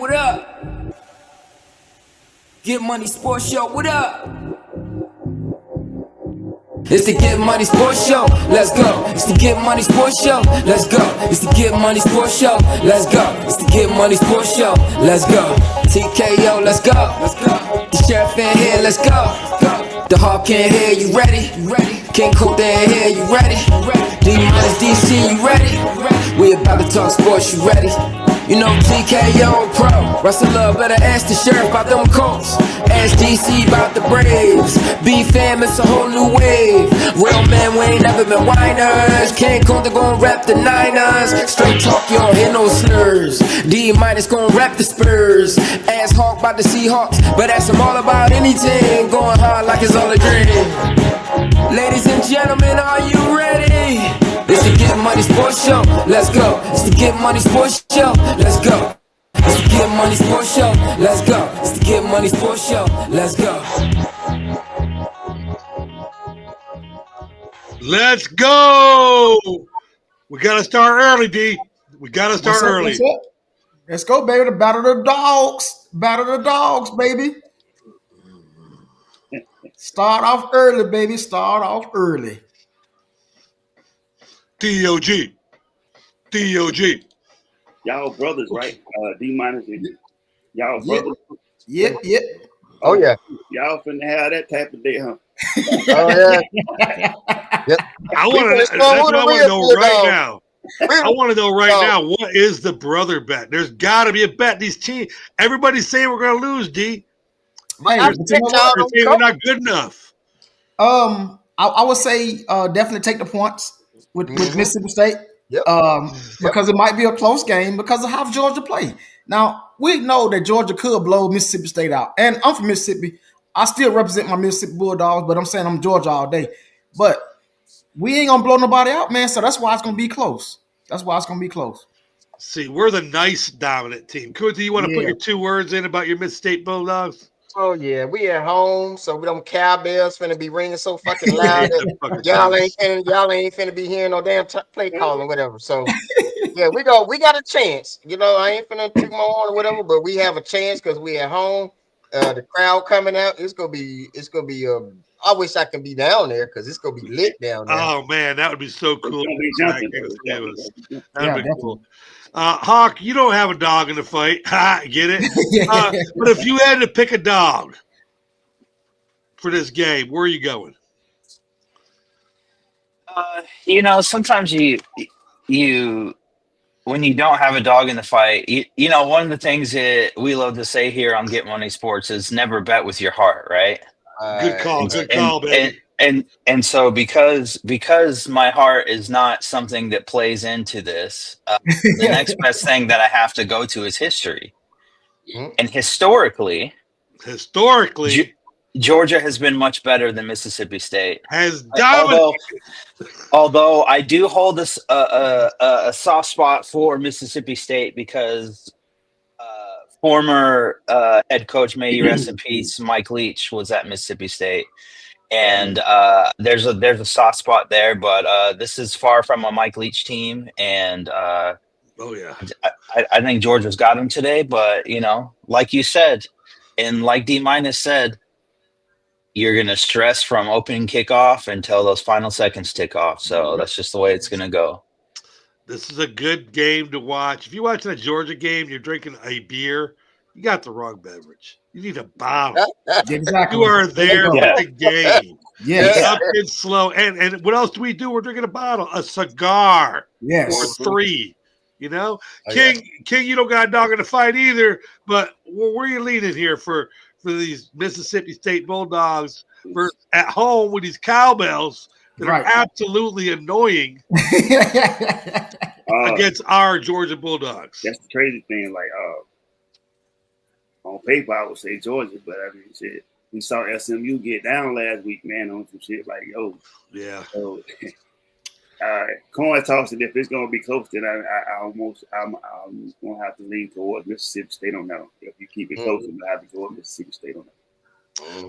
what up? Get Money Sports Show, what up? It's the Get Money Sports Show, let's go. It's the Get Money Sports Show, let's go. It's the Get Money Sports Show, let's go. It's the Get Money Sports Show, let's go. TKO, let's go. The sheriff in here, let's go. The Hawk in here, you ready? King Coulter in here, you ready? D-Minus DC, you ready? We about to talk sports, you ready? You know TKO Pro. Russell Love better ask the sheriff about them Colts. Ask DC about the Braves. B-Fam, it's a whole new wave. Real men, we ain't never been whiners. King Coulter gon' rep the Niners. Straight talk, you don't hear no slurs. D-Minus gon' rep the Spurs. Ask Hawk about the Seahawks, but ask him all about anything. Going hard like it's all a dream. Ladies and gentlemen, are you ready? It's the Get Money Sports Show, let's go. It's the Get Money Sports Show, let's go. It's the Get Money Sports Show, let's go. It's the Get Money Sports Show, let's go. Let's go. We got to start early, D. We got to start early. Let's go, baby. The Battle of the Dogs. Battle of the Dogs, baby. Start off early, baby. Start off early. D-O-G. Y'all brothers, right? D-Minus. Y'all brothers. Yep. Oh, yeah. Y'all finna have that type of day, huh? Oh, yeah. Yep. That's what I want to know right now. I want to know right now, what is the brother bet? There's got to be a bet. These teams, everybody's saying we're going to lose, D. They're saying we're not good enough. I would say definitely take the points with Mississippi State. Yep. Because it might be a close game because of how Georgia play. Now, we know that Georgia could blow Mississippi State out. And I'm from Mississippi. I still represent my Mississippi Bulldogs, but I'm saying I'm Georgia all day. But we ain't going to blow nobody out, man, so that's why it's going to be close. See, we're the nice dominant team. Coulter, you want to put your 2 words in about your Mississippi State Bulldogs? Oh, yeah. We at home, so we them cowbells finna be ringing so fucking loud that y'all ain't finna be hearing no damn play call or whatever. So, yeah, we got a chance. You know, I ain't finna toot my horn or whatever, but we have a chance because we at home. The crowd coming out, it's gonna be. I wish I could be down there because it's gonna be lit down there. Oh man, that would be so cool. That would be cool. Definitely. Hawk, you don't have a dog in the fight. Ha, get it? But if you had to pick a dog for this game, where are you going? Sometimes you when you don't have a dog in the fight, you know, one of the things that we love to say here on Get Money Sports is never bet with your heart, right? Good call, baby. And so because my heart is not something that plays into this, the next best thing that I have to go to is history. And historically, Georgia has been much better than Mississippi State. Has dominated. Although I do hold a soft spot for Mississippi State because former head coach, may he rest in peace, Mike Leach was at Mississippi State. And there's a soft spot there, but this is far from a Mike Leach team, and I think Georgia's got him today. But you know, like you said, and like D-Minus said, you're gonna stress from opening kickoff until those final seconds tick off. So that's just the way it's gonna go. This is a good game to watch. If you're watching a Georgia game, you're drinking a beer, you got the wrong beverage. You need a bottle. Exactly. You are there for the game. Yeah. Up and slow. And what else do? We're drinking a bottle, a cigar. Yes. Or 3. You know? King, you don't got a dog in the fight either, but where are you leaning here for these Mississippi State Bulldogs at home with these cowbells that are absolutely annoying against our Georgia Bulldogs? That's the crazy thing. Like, on paper, I would say Georgia, but I mean, shit, we saw SMU get down last week, man, on some shit like, yo. Yeah. So, all right. Coin toss it. If it's going to be close, then I'm going to have to lean towards Mississippi State on that. If you keep it close, I'm going to have to go with Mississippi State on that.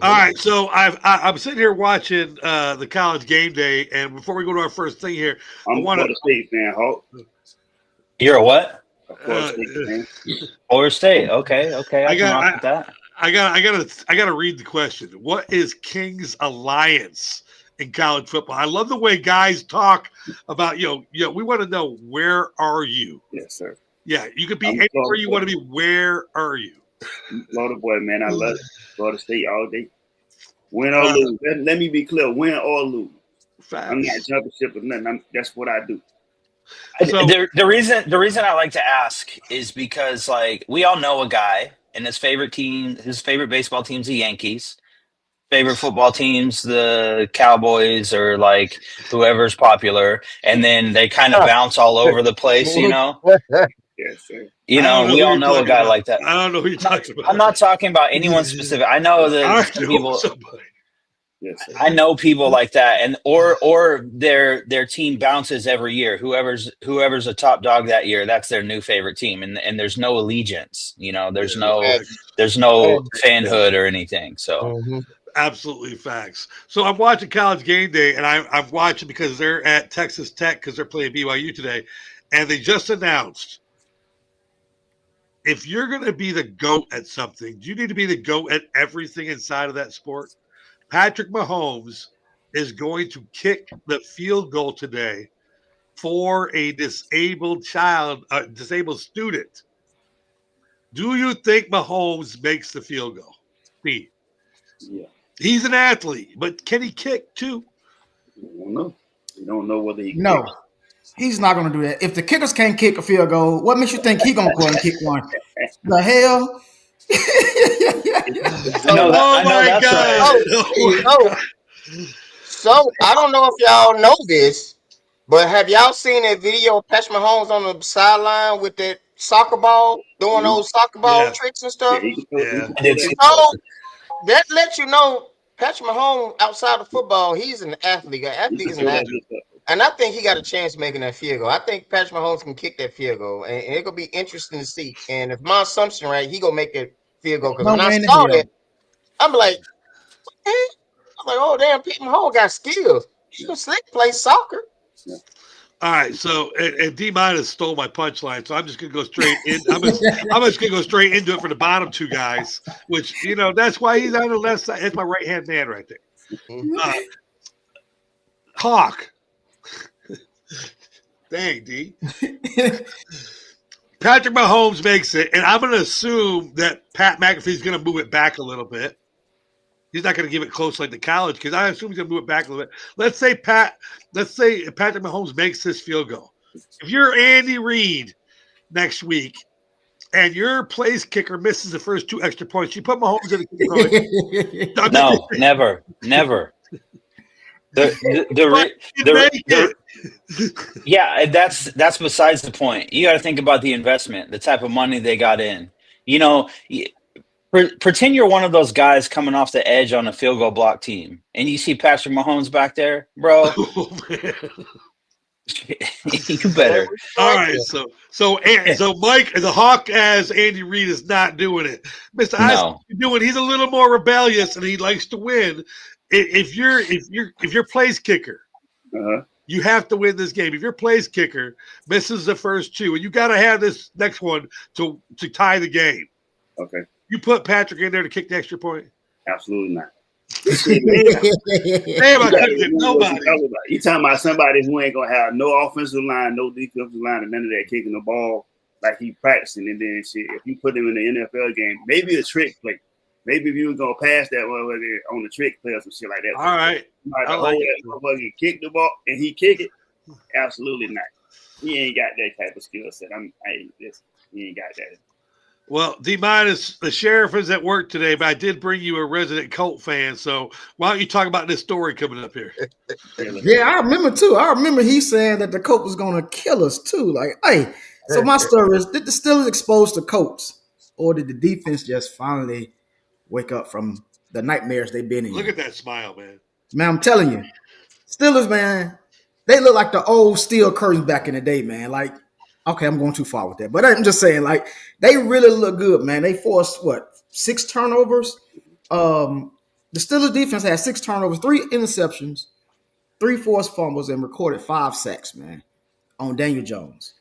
All right, so I'm sitting here watching the College Game Day, and before we go to our first thing here, I'm a Florida State fan, Hulk. You're a what? A Florida State, man. Florida State. Okay. I can rock with that. I gotta read the question. What is King's Alliance in college football? I love the way guys talk about we want to know, where are you? Yes, sir. Yeah, you could be anywhere you want to be. Where are you? Florida boy, man. I love it. Florida State all day. Win or lose. Let me be clear. Win or lose. Facts. I'm not jumping ship or nothing. That's what I do. So, the reason I like to ask is because, like, we all know a guy, and his favorite baseball team's the Yankees. Favorite football teams, the Cowboys, or like whoever's popular, and then they kind of bounce all over the place, you know. Yes, sir. You know, we all know a guy like that. I don't know who you're talking about. I'm not talking about anyone specific. I know that people. Yes, sir. I know people like that, and or their team bounces every year. Whoever's a top dog that year, that's their new favorite team, and there's no allegiance. You know, there's no fanhood or anything. So. Absolutely facts. So I'm watching College Game Day, and I'm watching because they're at Texas Tech because they're playing BYU today, and they just announced, if you're going to be the GOAT at something, do you need to be the GOAT at everything inside of that sport? Patrick Mahomes is going to kick the field goal today for a disabled student. Do you think Mahomes makes the field goal? Steve? Yeah. He's an athlete, but can he kick too? I don't know. You don't know whether he No, he's not going to do that. If the kickers can't kick a field goal, what makes you think he's going to go and kick one? The hell? I know that's right. So I don't know if y'all know this, but have y'all seen that video of Patrick Mahomes on the sideline with that soccer ball, doing those soccer ball tricks and stuff? Yeah. So that lets you know Patrick Mahomes, outside of football, he's an athlete. An athlete is an athlete. And I think he got a chance making that field goal. I think Patrick Mahomes can kick that field goal, and it's gonna be interesting to see. And if my assumption right, he gonna make that field goal. Because when I saw that, I'm like, oh damn, Pete Mahomes got skills. He can slick play soccer. All right, so and D minus stole my punchline, so I'm just gonna go straight in. I'm just gonna go straight into it for the bottom two guys, which that's why he's on the left side. That's my right hand man right there. Hawk. Dang, D. Patrick Mahomes makes it, and I'm gonna assume that Pat McAfee's gonna move it back a little bit. He's not going to give it close like the college because I assume he's going to move it back a little bit. Let's say Patrick Mahomes makes this field goal. If you're Andy Reid next week and your place kicker misses the first 2 extra points, you put Mahomes in the kicker. No, never. Yeah, that's besides the point. You got to think about the investment, the type of money they got in. Pretend you're one of those guys coming off the edge on a field goal block team, and you see Patrick Mahomes back there, bro. Oh, man. You better. All right, so Mike, the Hawk, as Andy Reid is not doing it. Mr. Isaac, he's a little more rebellious, and he likes to win. If your place kicker, you have to win this game. If your place kicker misses the first 2, and you got to have this next one to tie the game. Okay. You put Patrick in there to kick the extra point? Absolutely not. Damn, I couldn't get nobody. You talking about somebody who ain't gonna have no offensive line, no defensive line, and none of that, kicking the ball like he practicing, and then shit. If you put him in the NFL game, maybe a trick play. Maybe if you was gonna pass that one on the trick play or some shit like that. All right. I like it. Kick the ball and he kick it. Absolutely not. He ain't got that type of skill set. He ain't got that. Well, D minus, the sheriff is at work today, but I did bring you a resident Colt fan. So why don't you talk about this story coming up here? Yeah, I remember too. I remember he saying that the Colts was going to kill us too. Like, hey, so my story is: did the Steelers expose the Colts, or did the defense just finally wake up from the nightmares they've been in? Look at that smile, man. Man, I'm telling you, Steelers, man, they look like the old steel curtains back in the day, man. Like. Okay, I'm going too far with that, but I'm just saying, like, they really look good, man. They forced 6 turnovers. The Steelers defense had 6 turnovers, 3 interceptions, 3 forced fumbles, and recorded 5 sacks, man, on Daniel Jones.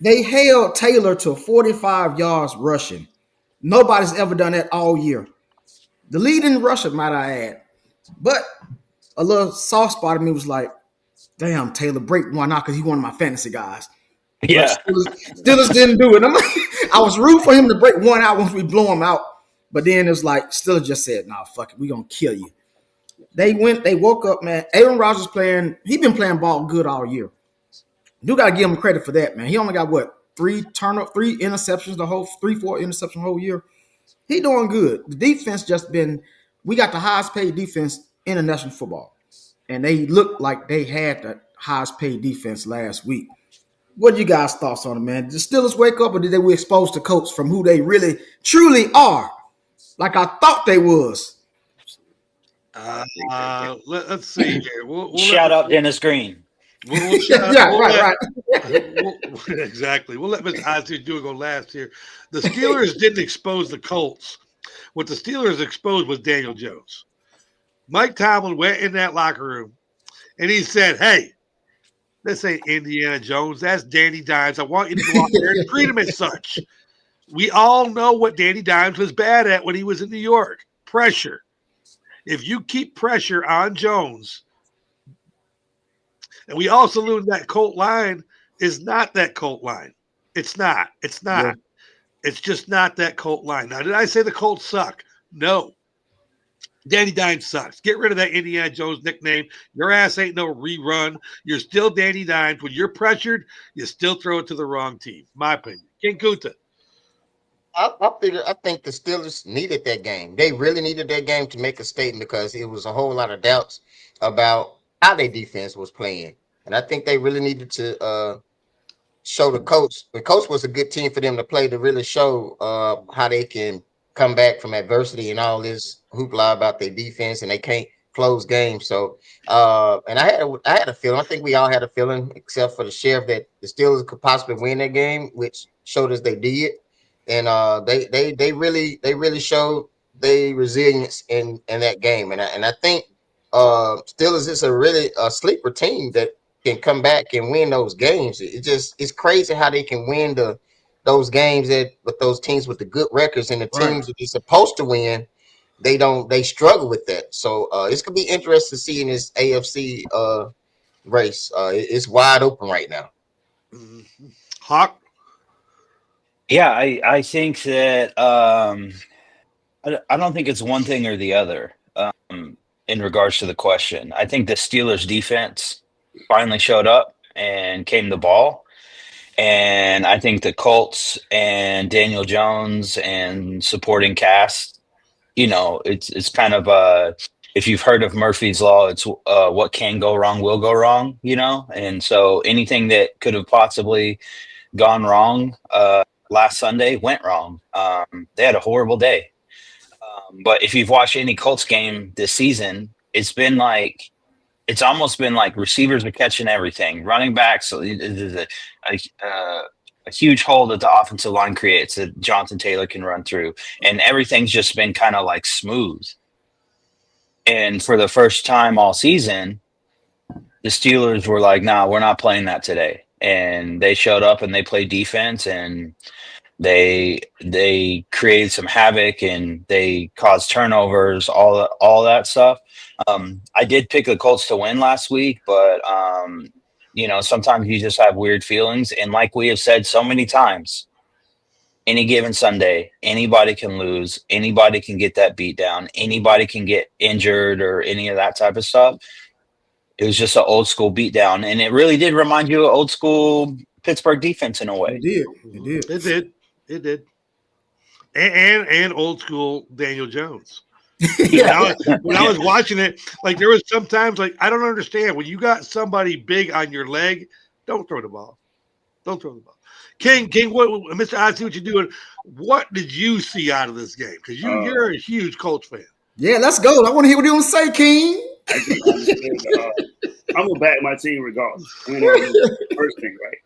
They held Taylor to 45 yards rushing. Nobody's ever done that all year. The leading rusher, might I add. But a little soft spot in me was like, damn, Taylor, break one out because he's one of my fantasy guys. Yeah. But Steelers didn't do it. I was rooting for him to break one out once we blew him out. But then it was like, Steelers just said, nah, fuck it. We're going to kill you. They woke up, man. Aaron Rodgers he been playing ball good all year. You got to give him credit for that, man. He only got, 3 interceptions, 4 interceptions the whole year. He doing good. The defense we got the highest paid defense in the national football. And they looked like they had the highest paid defense last week. What you guys' thoughts on it, man? Did the Steelers wake up, or did they we exposed to Colts from who they really, truly are? Like I thought they was. Let's see here. We'll Shout out Dennis Green. Right. Exactly. We'll let Mr. Isaac go last here. The Steelers didn't expose the Colts. What the Steelers exposed was Daniel Jones. Mike Tomlin went in that locker room, and he said, hey, this ain't Indiana Jones. That's Danny Dimes. I want you to go out there and treat him as such. We all know what Danny Dimes was bad at when he was in New York. Pressure. If you keep pressure on Jones, and we also learned that Colt line is not that Colt line. It's not. Yeah. It's just not that Colt line. Now, did I say the Colts suck? No. Danny Dimes sucks. Get rid of that Indiana Jones nickname. Your ass ain't no rerun. You're still Danny Dimes. When you're pressured, you still throw it to the wrong team. My opinion. King Kuta. I think the Steelers needed that game. They really needed that game to make a statement because it was a whole lot of doubts about how their defense was playing. And I think they really needed to show the coach. The coach was a good team for them to play to really show how they can come back from adversity and all this hoopla about their defense, and they can't close games. So, and I had a feeling. I think we all had a feeling, except for the sheriff, that the Steelers could possibly win that game, which showed us they did. And they really showed their resilience in that game. And I think Steelers is a sleeper team that can come back and win those games. It's crazy how they can win those games with those teams with the good records, and the teams that they're supposed to win, they struggle with that. So it's gonna be interesting to see in this AFC race. It's wide open right now. Hawk. Yeah, I think that I don't think it's one thing or the other in regards to the question. I think the Steelers defense finally showed up and came to ball. And I think the Colts and Daniel Jones and supporting cast, it's kind of if you've heard of Murphy's Law, it's what can go wrong will go wrong, And so anything that could have possibly gone wrong last Sunday went wrong. They had a horrible day. But if you've watched any Colts game this season, it's almost been like receivers are catching everything. Running backs, so there's a huge hole that the offensive line creates that Jonathan Taylor can run through. And everything's just been kind of like smooth. And for the first time all season, the Steelers were like, nah, we're not playing that today. And they showed up and they played defense, and they created some havoc, and they caused turnovers, all that stuff. I did pick the Colts to win last week, but sometimes you just have weird feelings. And like we have said so many times, any given Sunday, anybody can lose, anybody can get that beat down, anybody can get injured or any of that type of stuff. It was just an old school beatdown, and it really did remind you of old school Pittsburgh defense in a way. It did. And old school Daniel Jones. When I was watching it, like there was sometimes like I don't understand when you got somebody big on your leg, don't throw the ball. Don't throw the ball. King, what, Mr. I see what you're doing. What did you see out of this game? Because you're a huge Colts fan. Yeah, let's go. I want to hear what you want to say, King. I'm gonna back my team regardless. First thing, right?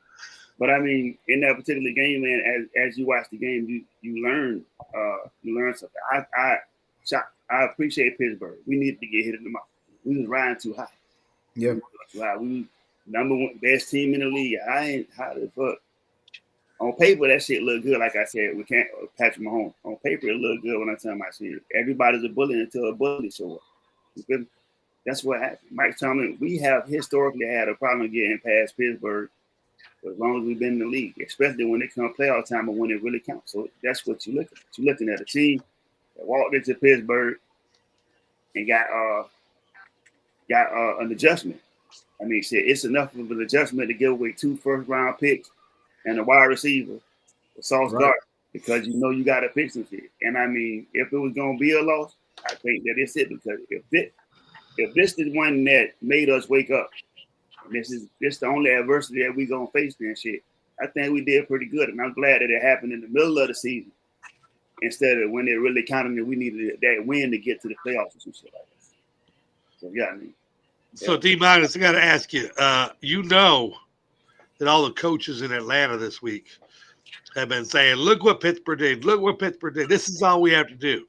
But I mean, in that particular game, man, as you watch the game, you learn something. I appreciate Pittsburgh. We needed to get hit in the mouth. We was riding too high. Yeah, we number one best team in the league. I ain't how the fuck. On paper, that shit look good. Like I said, we can't Patrick Mahomes. On paper, it look good when I tell my shit. Everybody's a bully until a bully show up. You feel me? That's what happened. Mike Tomlin, we have historically had a problem getting past Pittsburgh for as long as we've been in the league, especially when it comes playoff time and when it really counts. So that's what you're looking at. You're looking at a team that walked into Pittsburgh and got an adjustment. I mean, shit, it's enough of an adjustment to give away 2 first-round picks and a wide receiver, a Sauce Gardner, because you know you got to fix some shit. And I mean, if it was going to be a loss, I think that it's it, because if this is one that made us wake up, and this the only adversity that we gonna face and shit, I think we did pretty good, and I'm glad that it happened in the middle of the season instead of when it really counted and we needed that win to get to the playoffs or some shit like that. So yeah, I mean. So D-Minus, I got to ask you, you know that all the coaches in Atlanta this week have been saying, look what Pittsburgh did. Look what Pittsburgh did. This is all we have to do.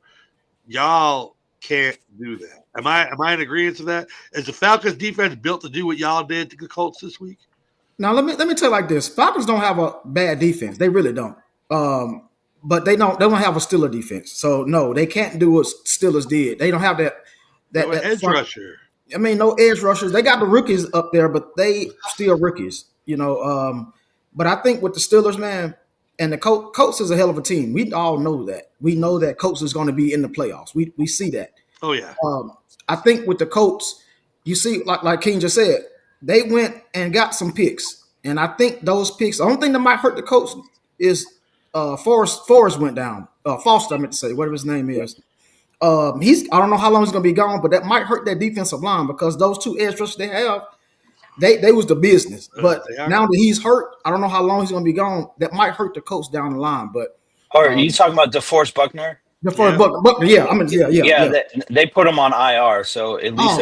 Y'all can't do that. Am I in agreement to that? Is the Falcons defense built to do what y'all did to the Colts this week? Now let me tell you like this: Falcons don't have a bad defense. They really don't. But they don't have a Steelers defense. So no, they can't do what Steelers did. They don't have that edge rusher. I mean, no edge rushers. They got the rookies up there, but they still rookies, you know. But I think with the Steelers, man, and the Colts is a hell of a team. We all know that. We know that Colts is going to be in the playoffs. We see that. Oh yeah. I think with the Colts, you see, like King just said, they went and got some picks, and I think those picks. The only thing that might hurt the Colts is Forrest went down. Foster, I meant to say, whatever his name is. I don't know how long he's going to be gone, but that might hurt their defensive line because those 2 edge rushers they have, they was the business. But now that he's hurt, I don't know how long he's going to be gone. That might hurt the Colts down the line. But are you talking about DeForest Buckner? DeForest Buckner, yeah. They put him on IR, so at least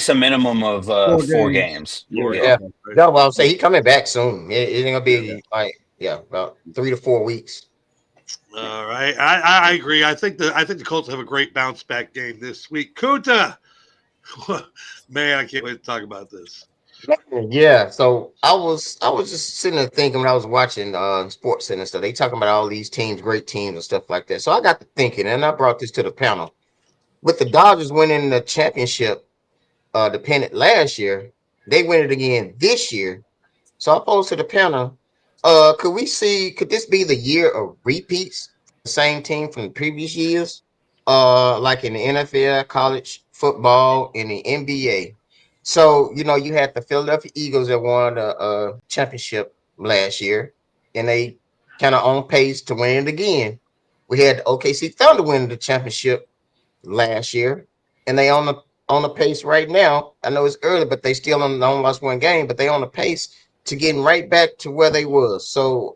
a minimum of 4 games. Yeah. No, well, I'll say he's coming back soon. It ain't gonna be about 3 to 4 weeks. All right, I agree. I think the Colts have a great bounce back game this week. Kuta, man, I can't wait to talk about this. Yeah, so I was just sitting there thinking when I was watching Sports Center stuff. They talking about all these teams, great teams and stuff like that. So I got to thinking, and I brought this to the panel. With the Dodgers winning the championship, the pennant last year, they win it again this year. So I posed to the panel. Could this be the year of repeats? The same team from the previous years, like in the NFL, college football, and the NBA. So you know, you had the Philadelphia Eagles that won the championship last year, and they kind of on pace to win it again. We had the OKC Thunder win the championship last year, and they on the pace right now. I know it's early, but they still only lost 1 game, but they on the pace to getting right back to where they was. So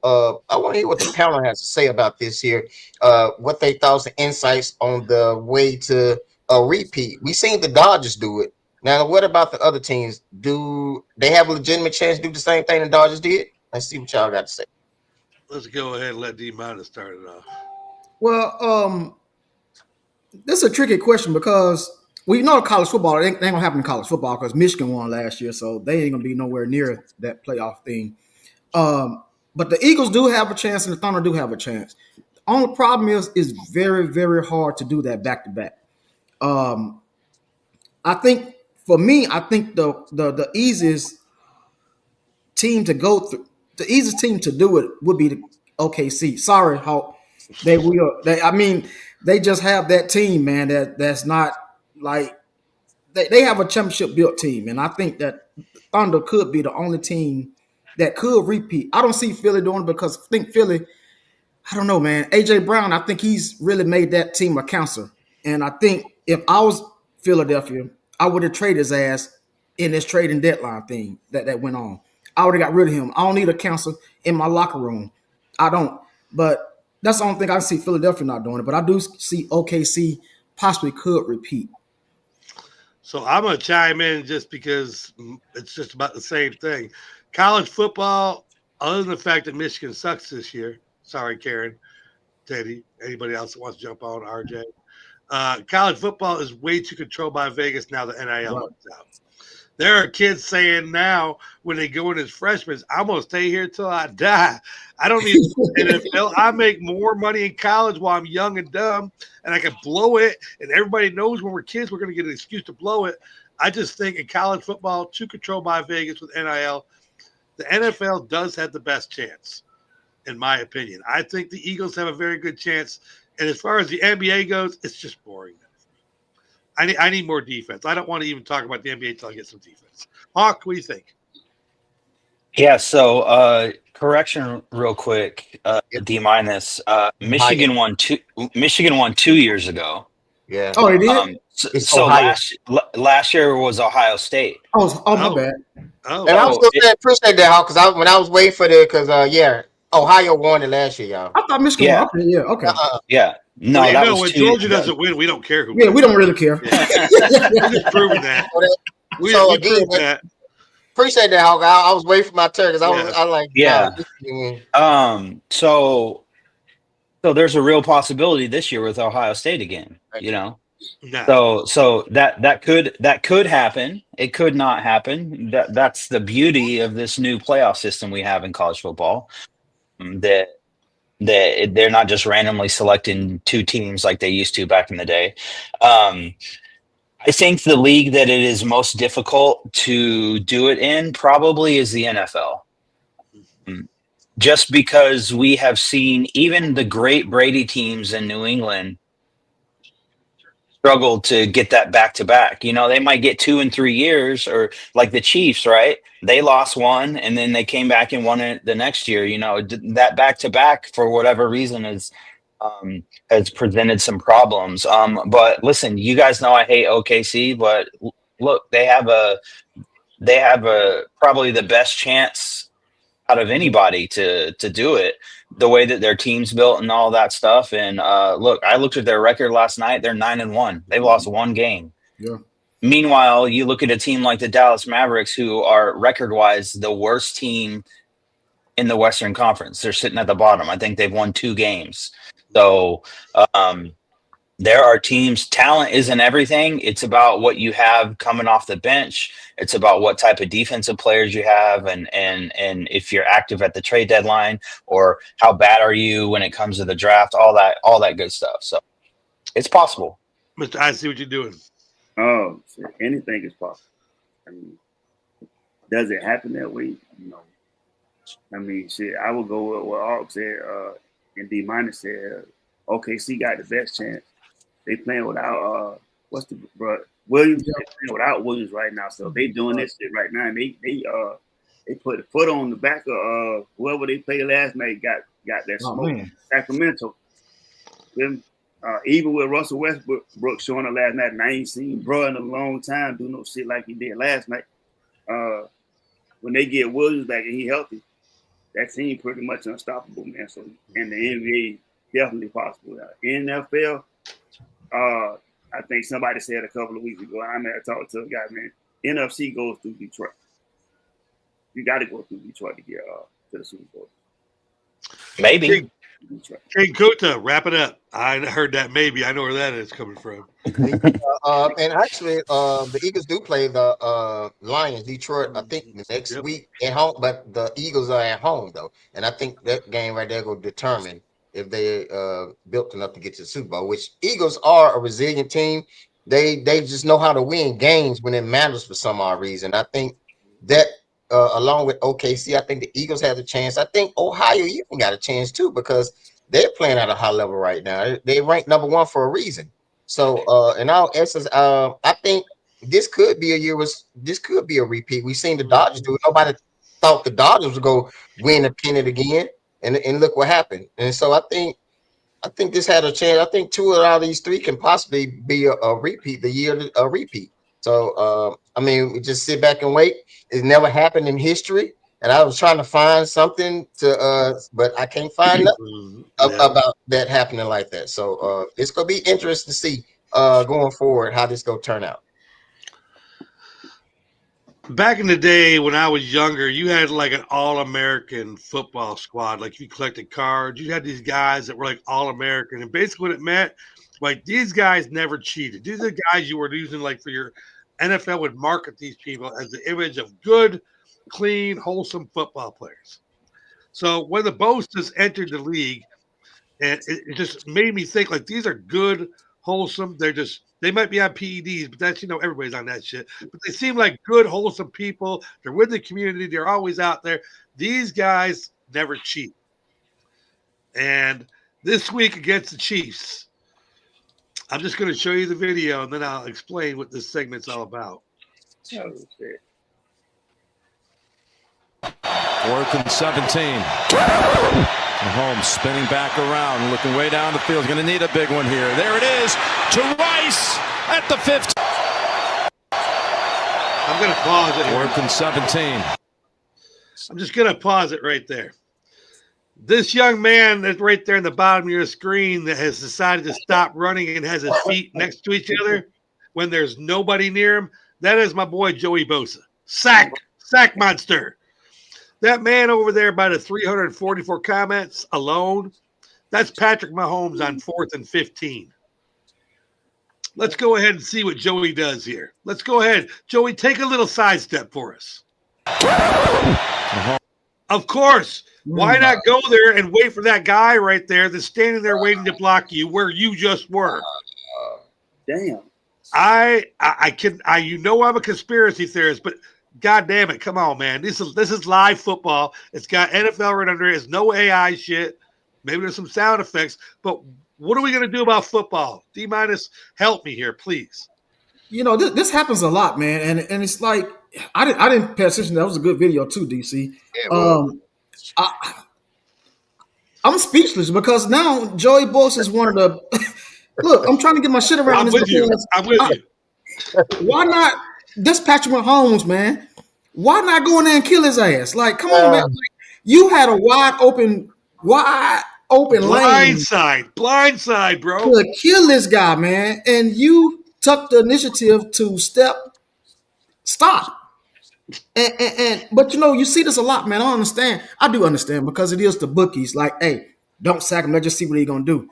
I want to hear what the panel has to say about this here, what they thoughts and insights on the way to a repeat. We seen the Dodgers do it. Now, what about the other teams? Do they have a legitimate chance to do the same thing the Dodgers did? Let's see what y'all got to say. Let's go ahead and let D-Minus start it off. Well, this is a tricky question because we know college football ain't gonna happen in college football because Michigan won last year, so they ain't gonna be nowhere near that playoff thing. But the Eagles do have a chance, and the Thunder do have a chance. The only problem is it's very, very hard to do that back to back. I think for me, the easiest team to go through, the easiest team to do it would be the OKC. Sorry, Hawk. They will. They just have that team, man. That's not like they have a championship built team, and I think that Thunder could be the only team that could repeat. I don't see Philly doing it because I think Philly. I don't know, man. AJ Brown, I think he's really made that team a cancer, and I think if I was Philadelphia, I would have traded his ass in this trading deadline thing that went on. I would have got rid of him. I don't need a cancer in my locker room. I don't. But that's the only thing I see Philadelphia not doing it. But I do see OKC possibly could repeat. So I'm going to chime in just because it's just about the same thing. College football, other than the fact that Michigan sucks this year. Sorry, Karen, Teddy, anybody else that wants to jump on, RJ. College football is way too controlled by Vegas now the NIL is out. There are kids saying now when they go in as freshmen, I'm going to stay here till I die. I don't need NFL. I make more money in college while I'm young and dumb, and I can blow it. And everybody knows when we're kids, we're going to get an excuse to blow it. I just think in college football, too controlled by Vegas with NIL, the NFL does have the best chance, in my opinion. I think the Eagles have a very good chance. And as far as the NBA goes, it's just boring. I need more defense. I don't want to even talk about the NBA until I get some defense. Hawk, what do you think? Yeah, so correction real quick, D minus. Michigan won 2 years ago. Yeah. Oh, they did. It's So Ohio. last year was Ohio State. My bad. Oh, And I'm still saying appreciate that, Hawk, because when I was waiting for the, because Ohio won it last year, y'all. I thought Michigan. Yeah. Okay, yeah, okay. Yeah, no, well, that was when 2 Georgia years doesn't win, we don't care who Yeah, wins. we don't really care. We're just proving that. We proved that. Appreciate that, Hawk. I was waiting for my turn because I was like, Yeah. win. So there's a real possibility this year with Ohio State again. You know. No. So that could happen. It could not happen. That's the beauty of this new playoff system we have in college football. That they're not just randomly selecting 2 teams like they used to back in the day. I think the league that it is most difficult to do it in probably is the NFL. Just because we have seen even the great Brady teams in New England struggle to get that back-to-back. You know, they might get 2 and 3 years, or like the Chiefs, right? They lost one and then they came back and won it the next year. You know, that back-to-back for whatever reason has presented some problems. But listen, you guys know I hate OKC, but look, they have probably the best chance out of anybody to do it, the way that their team's built and all that stuff. And look, I looked at their record last night. They're 9-1. They've lost 1 game. Yeah. Meanwhile, you look at a team like the Dallas Mavericks, who are record-wise the worst team in the Western Conference. They're sitting at the bottom. I think they've won 2 games. So there are teams. Talent isn't everything. It's about what you have coming off the bench. It's about what type of defensive players you have, and if you're active at the trade deadline, or how bad are you when it comes to the draft. All that good stuff. So it's possible. Mr. I see what you're doing. Oh, so anything is possible. I mean, does it happen that way? No. I mean, shit, I would go with what Ark said, and D minus said, OKC got the best chance. They playing without Williams. They're playing without Williams right now, so they doing this shit right now. And they put a foot on the back of whoever they played last night. Got that smoke. Sacramento. Then, even with Russell Westbrook showing up last night, and I ain't seen bro in a long time do no shit like he did last night. When they get Williams back and he healthy, that team pretty much unstoppable, man. So in the NBA, definitely possible. NFL, I think somebody said a couple of weeks ago, I may have talked to a guy, man, NFC goes through Detroit. You got to go through Detroit to get to the Super Bowl. Maybe. King Kuta, wrap it up. I heard that maybe. I know where that is coming from. And actually, the Eagles do play the Lions, Detroit, I think next week at home, but the Eagles are at home, though. And I think that game right there will determine if they built enough to get to the Super Bowl, which Eagles are a resilient team. They just know how to win games when it matters for some odd reason. I think that along with OKC, I think the Eagles have a chance. I think Ohio even got a chance too, because they're playing at a high level right now. They ranked number 1 for a reason. So in all essence, I think this could be a repeat. We've seen the Dodgers do it. Nobody thought the Dodgers would go win the pennant again. And look what happened. And so I think this had a chance. I think 2 out of these 3 can possibly be a repeat, a repeat. So I mean, we just sit back and wait. It's never happened in history. And I was trying to find something but I can't find nothing about that happening like that. So it's gonna be interesting to see going forward how this gonna turn out. Back in the day when I was younger, you had like an all-American football squad. Like you collected cards. You had these guys that were like all-American. And basically what it meant, like these guys never cheated. These are guys you were using like for your NFL would market these people as the image of good, clean, wholesome football players. So when the Bosa's entered the league, and it just made me think like these are good, wholesome. They might be on PEDs, but that's everybody's on that shit. But they seem like good, wholesome people. They're with the community. They're always out there. These guys never cheat. And this week against the Chiefs, I'm just going to show you the video and then I'll explain what this segment's all about. Oh, shit. 4th and 17. Mahomes spinning back around, looking way down the field. He's going to need a big one here. There it is to Rice at the 50. I'm going to pause it here. 4th and 17. I'm just going to pause it right there. This young man that's right there in the bottom of your screen that has decided to stop running and has his feet next to each other when there's nobody near him, that is my boy Joey Bosa. Sack monster. That man over there by the 344 comments alone, that's Patrick Mahomes on 4th and 15. Let's go ahead and see what Joey does here. Let's go ahead. Joey, take a little sidestep for us. Of course. Why not go there and wait for that guy right there that's standing there waiting to block you where you just were? Damn. I'm a conspiracy theorist, but God damn it, come on, man. This is live football. It's got NFL right under it. It's no AI shit. Maybe there's some sound effects, but what are we going to do about football? D- help me here, please. This happens a lot, man, and it's like I didn't pay attention. That was a good video too, DC. Yeah, I'm speechless because now Joey Bosa is one of the. Look, I'm trying to get my shit around I'm this. with you. Why not? This Patrick Mahomes, man. Why not go in there and kill his ass? Like, come on, man. Like, you had a wide open lane. Blindside, bro. To kill this guy, man. And you took the initiative to stop. But you see this a lot, man. I do understand because it is the bookies. Like, hey, don't sack him. Let's just see what he's gonna do.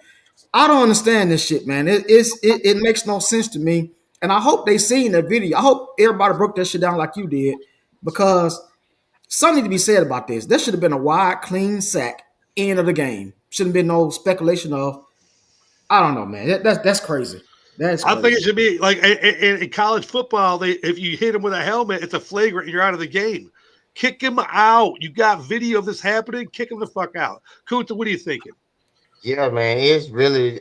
I don't understand this shit, man. It makes no sense to me. And I hope they seen that video. I hope everybody broke that shit down like you did, because something need to be said about this. There should have been a wide, clean sack end of the game. Shouldn't been no speculation of. I don't know, man. That's crazy. That's crazy. I think it should be like in college football. If you hit him with a helmet, it's a flagrant. You're out of the game. Kick him out. You got video of this happening. Kick him the fuck out. Kunta, what are you thinking? Yeah, man, it's really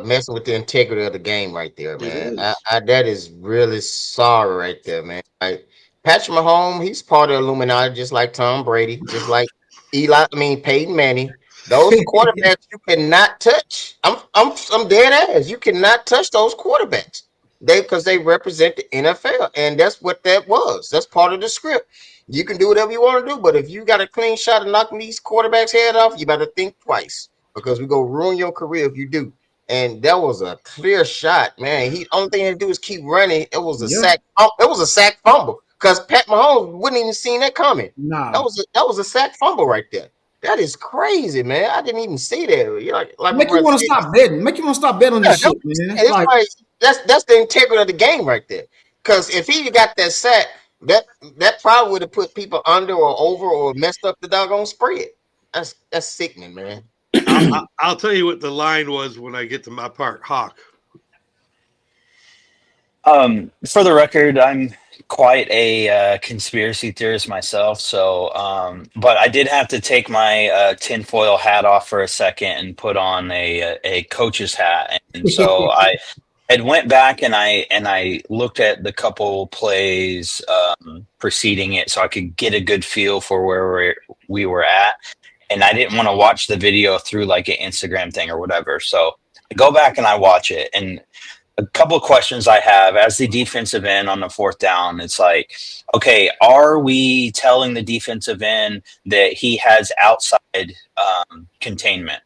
messing with the integrity of the game right there, man. That is really sorry right there, man. Like Patrick Mahomes, he's part of the Illuminati, just like Tom Brady, just like Peyton Manning. Those quarterbacks you cannot touch. I'm dead ass. You cannot touch those quarterbacks. Because they represent the NFL, and that's what that was. That's part of the script. You can do whatever you want to do, but if you got a clean shot of knocking these quarterbacks' head off, you better think twice. Because we're gonna ruin your career if you do. And that was a clear shot, man. Only thing to do is keep running. It was a sack. It was a sack fumble. Because Pat Mahomes wouldn't even seen that coming. Nah. That was a sack fumble right there. That is crazy, man. I didn't even see that. You like make you want to stop betting. Make you want to stop betting on this shit, man. That's the integrity of the game right there. Because if he got that sack, that probably would have put people under or over or messed up the doggone spread. That's sickening, man. I'll tell you what the line was when I get to my part. Hawk. For the record, I'm quite a conspiracy theorist myself. So, but I did have to take my tinfoil hat off for a second and put on a coach's hat. And so I had went back and I looked at the couple plays preceding it so I could get a good feel for where we were at. And I didn't want to watch the video through like an Instagram thing or whatever. So I go back and I watch it. And a couple of questions I have as the defensive end on the 4th down. It's like, okay, are we telling the defensive end that he has outside containment?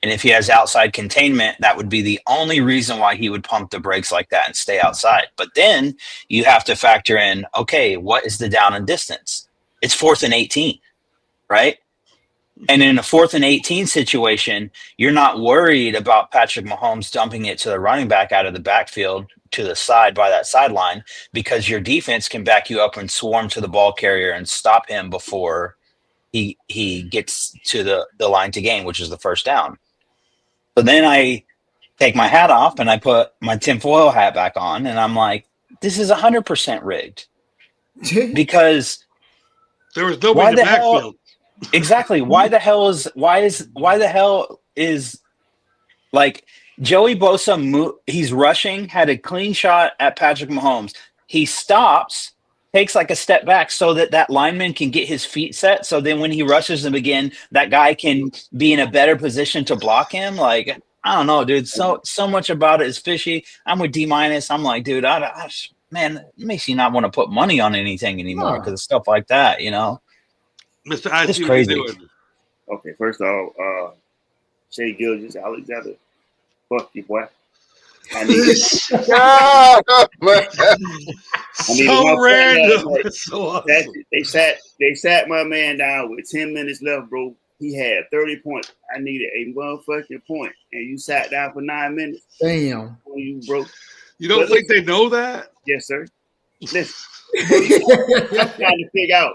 And if he has outside containment, that would be the only reason why he would pump the brakes like that and stay outside. But then you have to factor in, okay, what is the down and distance? It's 4th and 18, right? And in a 4th and 18 situation, you're not worried about Patrick Mahomes dumping it to the running back out of the backfield to the side by that sideline, because your defense can back you up and swarm to the ball carrier and stop him before he gets to the line to gain, which is the first down. So then I take my hat off and I put my tinfoil hat back on, and I'm like, this is 100% rigged. Because there was nobody in the backfield. Exactly. Why the hell is like Joey Bosa he's rushing, had a clean shot at Patrick Mahomes. He stops, takes like a step back so that lineman can get his feet set. So then when he rushes him again, that guy can be in a better position to block him. Like, I don't know, dude. So much about it is fishy. I'm with D-. I'm like, dude, man, it makes you not want to put money on anything anymore because of stuff like that, you know? Mr. I It's see crazy. what you're doing. Okay, first off, Shea Gilgeous-Alexander, fuck you, boy. I need So random. So awesome. They sat my man down with 10 minutes left, bro. He had 30 points. I needed a motherfucking point, and you sat down for 9 minutes. Damn. You broke. You don't think they know that? Yes, sir. Listen, I'm trying to figure out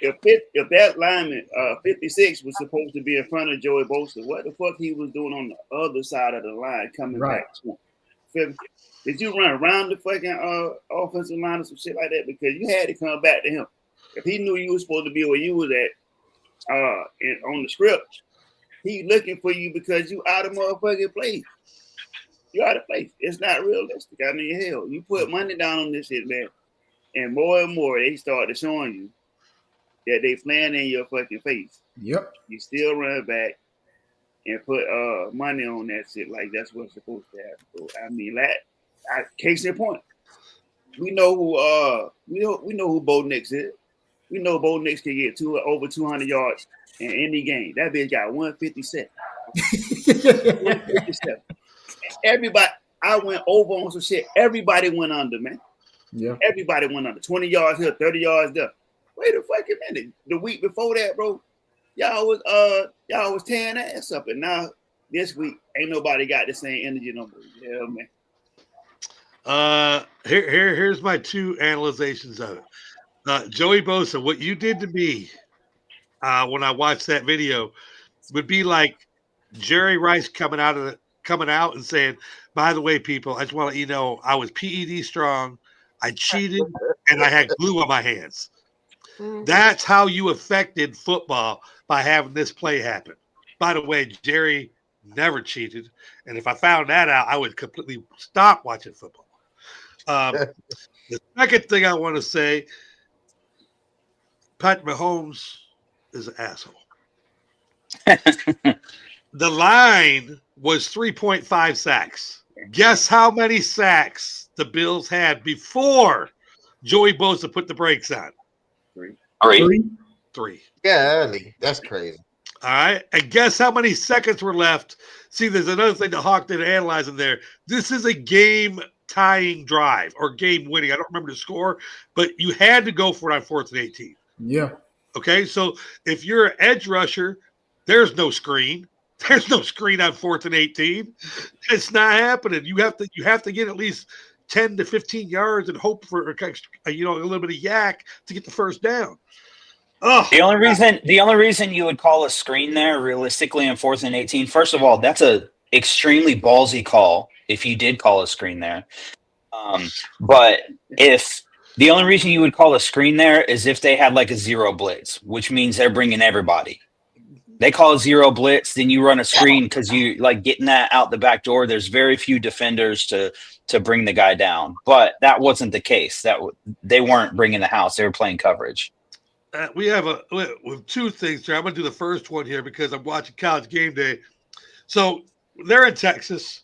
if that lineman 56 was supposed to be in front of Joey Bosa, what the fuck he was doing on the other side of the line coming back to him? Did you run around the fucking offensive line or some shit like that? Because you had to come back to him. If he knew you was supposed to be where you was at on the script, he looking for you because you out of motherfucking place. You out of place. It's not realistic. I mean, hell, you put money down on this shit, man, and more they started showing you that they playing in your fucking face. Yep. You still run back and put money on that shit like that's what's supposed to happen. So, I mean, case in point, we know who Bo Nix is. We know Bo Nix can get over 200 yards in any game. That bitch got 157. 157. Everybody, I went over on some shit. Everybody went under, man. Yeah. Everybody went under. 20 yards here, 30 yards there. Wait a fucking minute. The week before that, bro, y'all was tearing ass up, and now this week ain't nobody got the same energy no more. Yeah, man. Here's my two analyzations of it. Joey Bosa, what you did to me when I watched that video would be like Jerry Rice coming out and saying, by the way, people, I just want to let you know I was PED strong, I cheated, and I had glue on my hands. That's how you affected football by having this play happen. By the way, Jerry never cheated, and if I found that out, I would completely stop watching football. The second thing I want to say, Pat Mahomes is an asshole. The line was 3.5 sacks. Guess how many sacks the Bills had before Joey Bosa put the brakes on? Three. Yeah, that's crazy. All right. And guess how many seconds were left? See, there's another thing that Hawk didn't analyze in there. This is a game-tying drive or game-winning. I don't remember the score, but you had to go for it on 4th and 18. Yeah. Okay, so if you're an edge rusher, there's no screen. There's no screen on 4th and 18. It's not happening. You have to get at least 10 to 15 yards and hope for a little bit of yak to get the first down. Oh. The only reason you would call a screen there realistically in 4th and 18, first of all, that's a extremely ballsy call if you did call a screen there. But if the only reason you would call a screen there is if they had like a zero blitz, which means they're bringing everybody. They call a zero blitz, then you run a screen because you like getting that out the back door. There's very few defenders to bring the guy down, but that wasn't the case. They weren't bringing the house; they were playing coverage. We have two things here. I'm going to do the first one here because I'm watching College Game Day. So they're in Texas.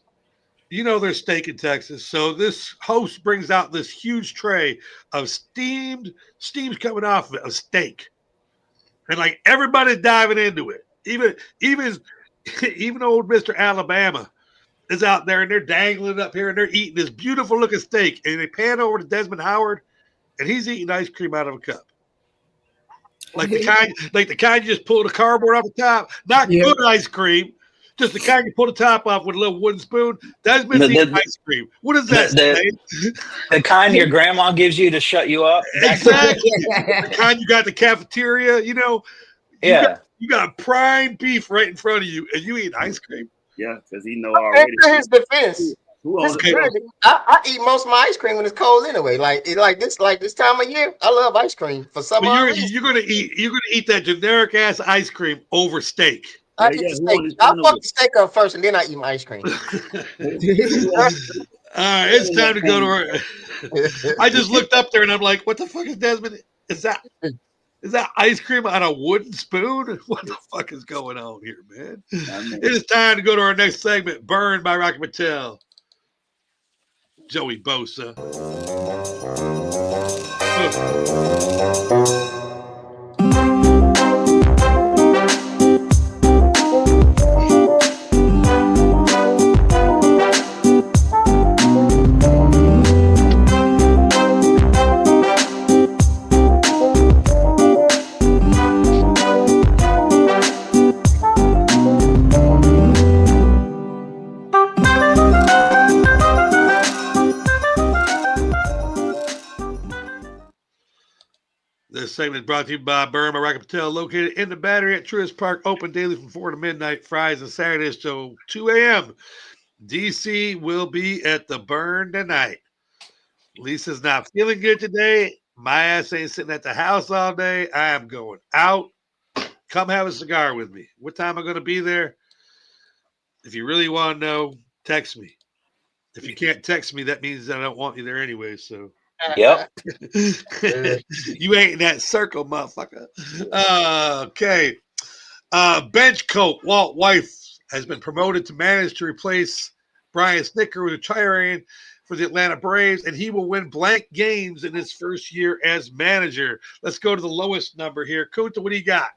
You know there's steak in Texas. So this host brings out this huge tray of steam's coming off of it, of steak. And like everybody's diving into it. Even old Mr. Alabama is out there and they're dangling it up here and they're eating this beautiful looking steak. And they pan over to Desmond Howard and he's eating ice cream out of a cup. like the kind you just pull the cardboard off the top. Not good ice cream, just the kind you pull the top off with a little wooden spoon. Desmond's eating ice cream. What is that? The kind your grandma gives you to shut you up. Exactly. The kind you got at the cafeteria. You know. You got prime beef right in front of you, and you eat ice cream. Yeah, because he know already. His defense. I eat most of my ice cream when it's cold anyway. Like this time of year, I love ice cream for some reason. You're gonna eat that generic ass ice cream over steak. I fuck the steak up first, and then I eat my ice cream. All right, it's time to go to our. I just looked up there and I'm like, what the fuck is Desmond? Is that ice cream on a wooden spoon? What the fuck is going on here, man? It is time to go to our next segment, Burn by Rocky Patel. Joey Bosa. This segment is brought to you by Burn by Rocky Patel, located in the Battery at Truist Park, open daily from 4 to midnight, Fridays and Saturdays till 2 a.m. DC will be at the Burn tonight. Lisa's not feeling good today. My ass ain't sitting at the house all day. I am going out. Come have a cigar with me. What time am I going to be there? If you really want to know, text me. If you can't text me, that means I don't want you there anyway, so. Yep. You ain't in that circle, motherfucker. Okay. Bench coach Walt Weiss has been promoted to manager to replace Brian Snitker, who's retiring for the Atlanta Braves, and he will win blank games in his first year as manager. Let's go to the lowest number here. Kunta, what do you got?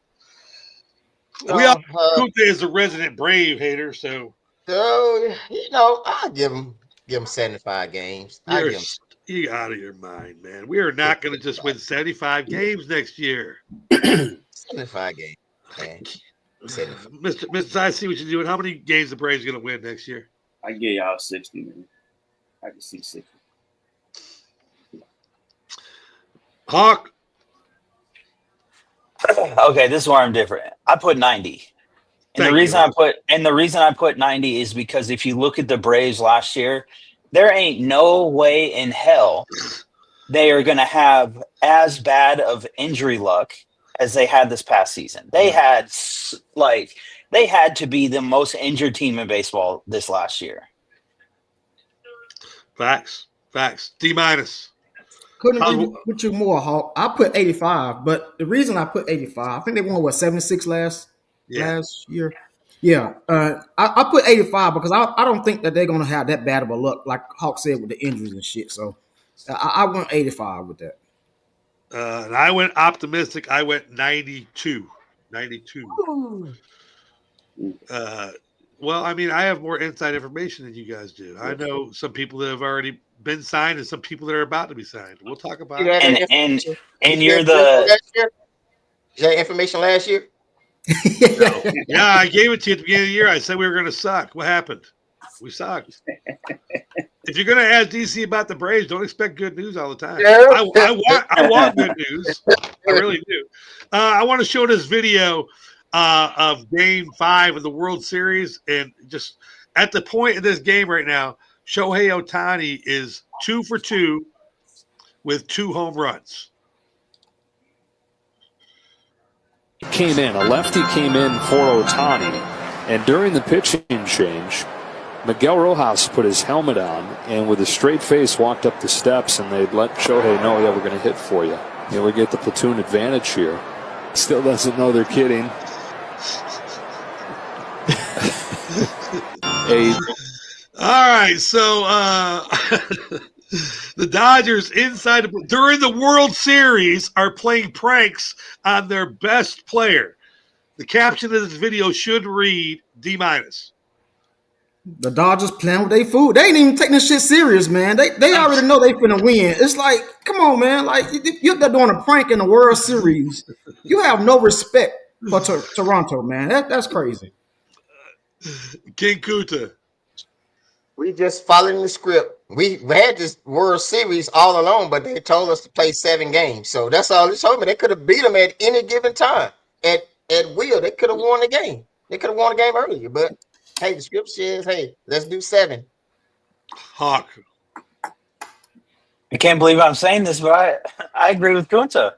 Kunta is a resident Brave hater, so. I'll give him 75 games. You out of your mind, man. We are not going to just win 75 games next year. 75 games, man. 75. Mr. I see what you're doing. How many games the Braves going to win next year? I give y'all 60, man. I can see 60. Hawk. Okay, this is where I'm different. I put 90. And the reason I put 90 is because if you look at the Braves last year, there ain't no way in hell they are going to have as bad of injury luck as they had this past season. They had to be the most injured team in baseball this last year. Facts. D-. Couldn't agree with you more, Hawk. I put 85, but the reason I put 85, I think they won 76 last year. Yeah, I put 85 because I don't think that they're going to have that bad of a luck, like Hawk said, with the injuries and shit. So I went 85 with that. And I went optimistic. I went 92. Well, I mean, I have more inside information than you guys do. I know some people that have already been signed and some people that are about to be signed. We'll talk about it. And you're the – Is that information last year? Yeah, I gave it to you at the beginning of the year. I said we were going to suck. What happened? We sucked. If you're going to ask DC about the Braves, don't expect good news all the time. Yeah. I want good news. I really do. I want to show this video of Game 5 of the World Series, and just at the point of this game right now, Shohei Ohtani is 2 for 2 with 2 home runs. A lefty came in for Ohtani, and during the pitching change, Miguel Rojas put his helmet on and with a straight face walked up the steps, and they'd let Shohei know, yeah, we're going to hit for you. We get the platoon advantage here. Still doesn't know they're kidding. All right, so the Dodgers during the World Series are playing pranks on their best player. The caption of this video should read D-. The Dodgers playing with their food. They ain't even taking this shit serious, man. They already know they finna win. It's like, come on, man. Like you're doing a prank in the World Series. You have no respect for Toronto, man. That's crazy. King Kuta. We just following the script. We had this World Series all along, but they told us to play 7 games. So that's all they told me. They could have beat them at any given time. At will. They could have won the game. They could have won the game earlier. But hey, the script says, hey, let's do 7. Hawk. I can't believe I'm saying this, but I agree with Kunta.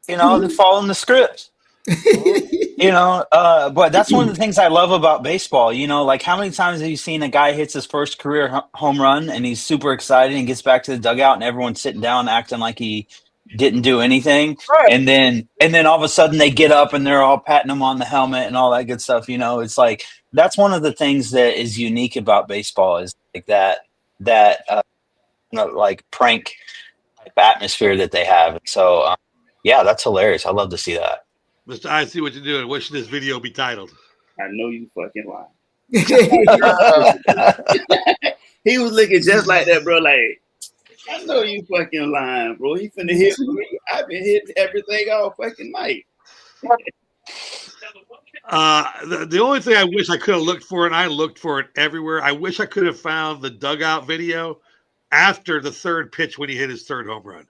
You know, they're following the script. You know, but that's one of the things I love about baseball. You know, like how many times have you seen a guy hits his first career home run and he's super excited and gets back to the dugout and everyone's sitting down acting like he didn't do anything, Right. and then all of a sudden they get up and they're all patting him on the helmet and all that good stuff. You know, it's like that's one of the things that is unique about baseball is like that like prank type atmosphere that they have. So yeah, that's hilarious. I love to see that. Mr. I see what you're doing. What should this video be titled? I know you fucking lying. He was looking just like that, bro. Like, I know you fucking lying, bro. He finna hit me. I've been hitting everything all fucking night. The only thing I wish I could have looked for, and I looked for it everywhere, I wish I could have found the dugout video after the third pitch when he hit his third home run.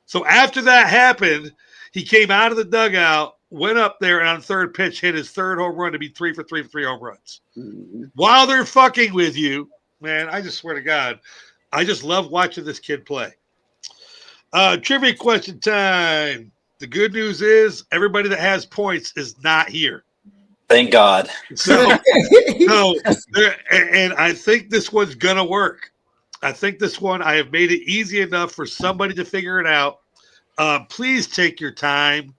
So after that happened, he came out of the dugout, went up there, and on the third pitch hit his third home run to be 3 for 3 for 3 home runs. Mm-hmm. While they're fucking with you, man, I just swear to God, I just love watching this kid play. Trivia question time. The good news is everybody that has points is not here. Thank God. So and I think this one's going to work. I think this one, I have made it easy enough for somebody to figure it out. Please take your time.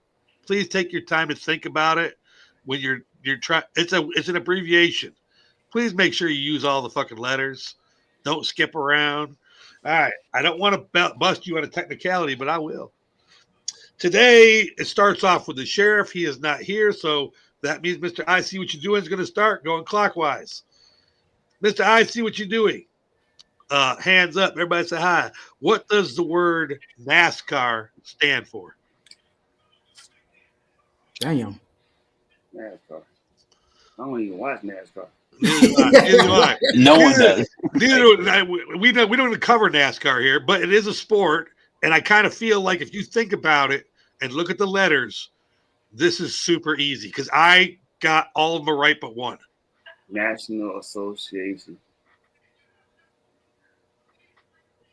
Please take your time to think about it when you're trying. It's an abbreviation. Please make sure you use all the fucking letters. Don't skip around. All right. I don't want to bust you on a technicality, but I will. Today, it starts off with the sheriff. He is not here, so that means Mr. I See What You're Doing is going to start going clockwise. Mr. I See What You're Doing. Hands up. Everybody say hi. What does the word NASCAR stand for? Damn. NASCAR. I don't even watch NASCAR. No one does. We don't even cover NASCAR here, but it is a sport, and I kind of feel like if you think about it and look at the letters, this is super easy because I got all of them right but one. National Association.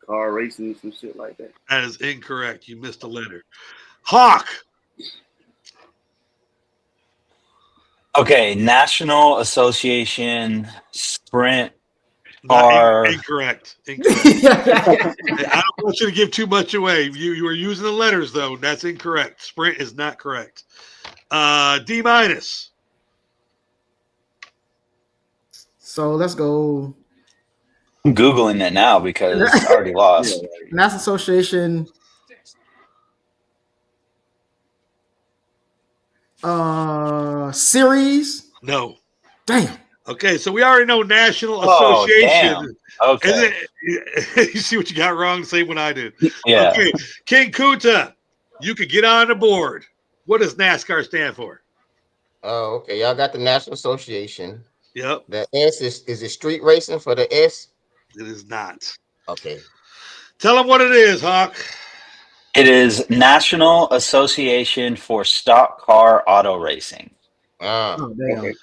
Car racing, some shit like that. That is incorrect. You missed a letter. Hawk. Okay, National Association Sprint Car. Incorrect. I don't want you to give too much away. You were using the letters though. That's incorrect. Sprint is not correct. D-. So let's go. I'm Googling it now because it's already lost. National Association. Series. No. Damn. Okay, so we already know National Association. Okay. You see what you got wrong? Same one I did. Yeah. Okay, King Kuta, you could get on the board. What does NASCAR stand for? Oh, okay. Y'all got the National Association. Yep. The S is it street racing for the S? It is not. Okay. Tell them what it is, Hawk. It is National Association for Stock Car Auto Racing. Oh, damn. Okay.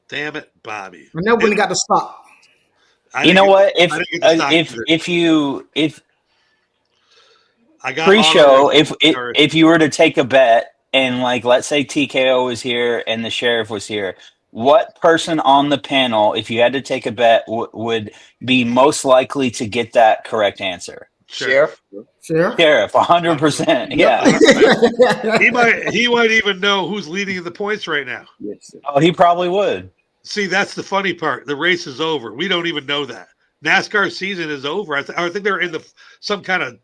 Damn it, Bobby. I never really got to stop. You know what? If I got pre-show, if you were to take a bet and like let's say TKO was here and the sheriff was here, what person on the panel, if you had to take a bet, would be most likely to get that correct answer? Sheriff. Sure. Sheriff, 100%. Yeah. he might even know who's leading the points right now. Yes, sir. Oh, he probably would. See, that's the funny part. The race is over. We don't even know that. NASCAR season is over. I think they're in some kind of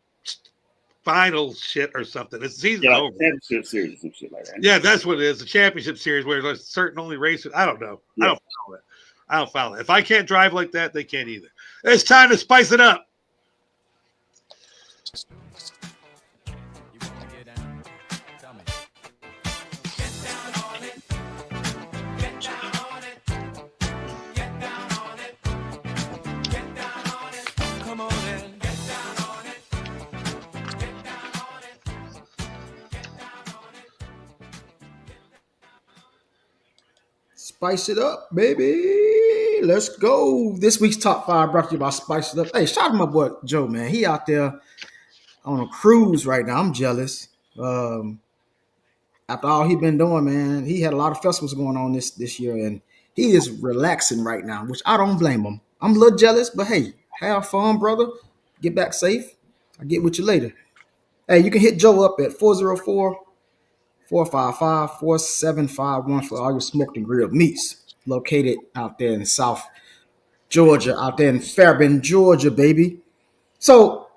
final shit or something. The season's Yeah, like over. championship series, some shit like that. Yeah, that's what it is. The championship series where there's certain only races. I don't know. Yeah. I don't know it. I don't follow it. If I can't drive like that, they can't either. It's time to spice it up. Spice it up, baby. Let's go. This week's top 5 brought to you by Spice It Up. Hey, shout out to my boy Joe, man. He out there on a cruise right now. I'm jealous. After all he been doing, man, he had a lot of festivals going on this year, and he is relaxing right now, which I don't blame him. I'm a little jealous, but hey, have fun, brother. Get back safe. I'll get with you later. Hey, you can hit Joe up at 404-455-4751 for all your smoked and grilled meats. Located out there in South Georgia, out there in Fairburn, Georgia, baby. So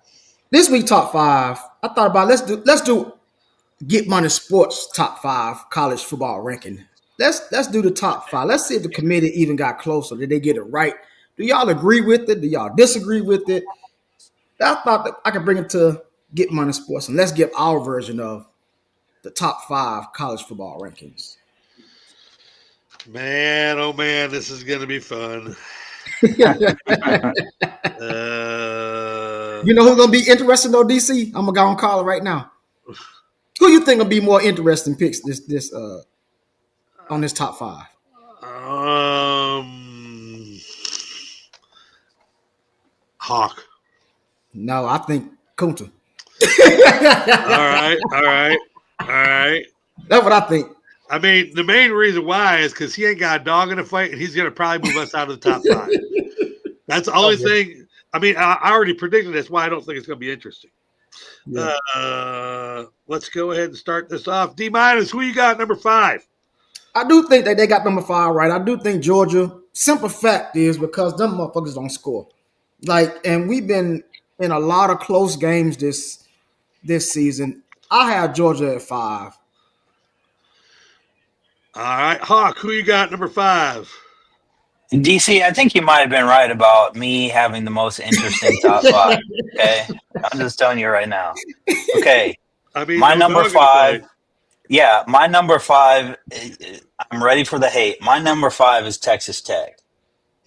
this week top 5, I thought about let's do Get Money Sports top 5 college football ranking. Let's do the top 5. Let's see if the committee even got closer. Did they get it right? Do y'all agree with it? Do y'all disagree with it? I thought that I could bring it to Get Money Sports and let's give our version of the top 5 college football rankings. Man, oh man, this is gonna be fun. You know who's gonna be interesting though, DC? I'm gonna go and call it right now. Who you think will be more interesting picks this on this top 5? Hawk. No, I think Kunta. All right. That's what I think. I mean, the main reason why is because he ain't got a dog in the fight, and he's going to probably move us out of the top 5. That's the only thing. I mean, I already predicted this. Why I don't think it's going to be interesting. Yeah. Let's go ahead and start this off. D-, who you got number 5? I do think that they got number 5 right. I do think Georgia. Simple fact is because them motherfuckers don't score. And we've been in a lot of close games this season. I have Georgia at 5. All right, Hawk, who you got number 5? DC, I think you might have been right about me having the most interesting top 5. Okay, I'm just telling you right now. Okay, I mean, my number 5. Yeah, my number 5. I'm ready for the hate. My number 5 is Texas Tech.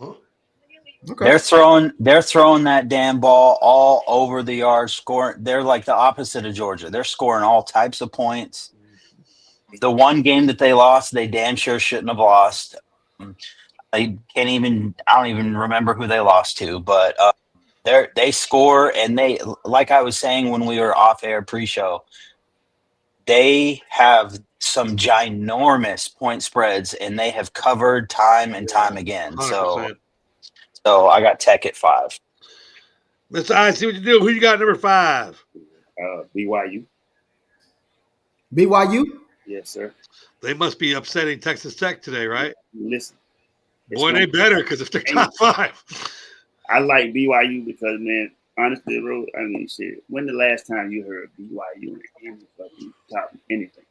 Okay. They're throwing that damn ball all over the yard, scoring. They're like the opposite of Georgia. They're scoring all types of points. The one game that they lost, they damn sure shouldn't have lost. I don't even remember who they lost to, but they score, and they, like I was saying when we were off air pre-show, they have some ginormous point spreads, and they have covered time and time again. 100%. So I got Tech at 5. Mr. I see what you do. Who you got number 5? BYU. BYU? Yes, sir. They must be upsetting Texas Tech today, right? Listen. Boy, they better, because if they're top 5. I like BYU because, man, honestly, bro, I mean, shit, when the last time you heard BYU in any fucking top anything?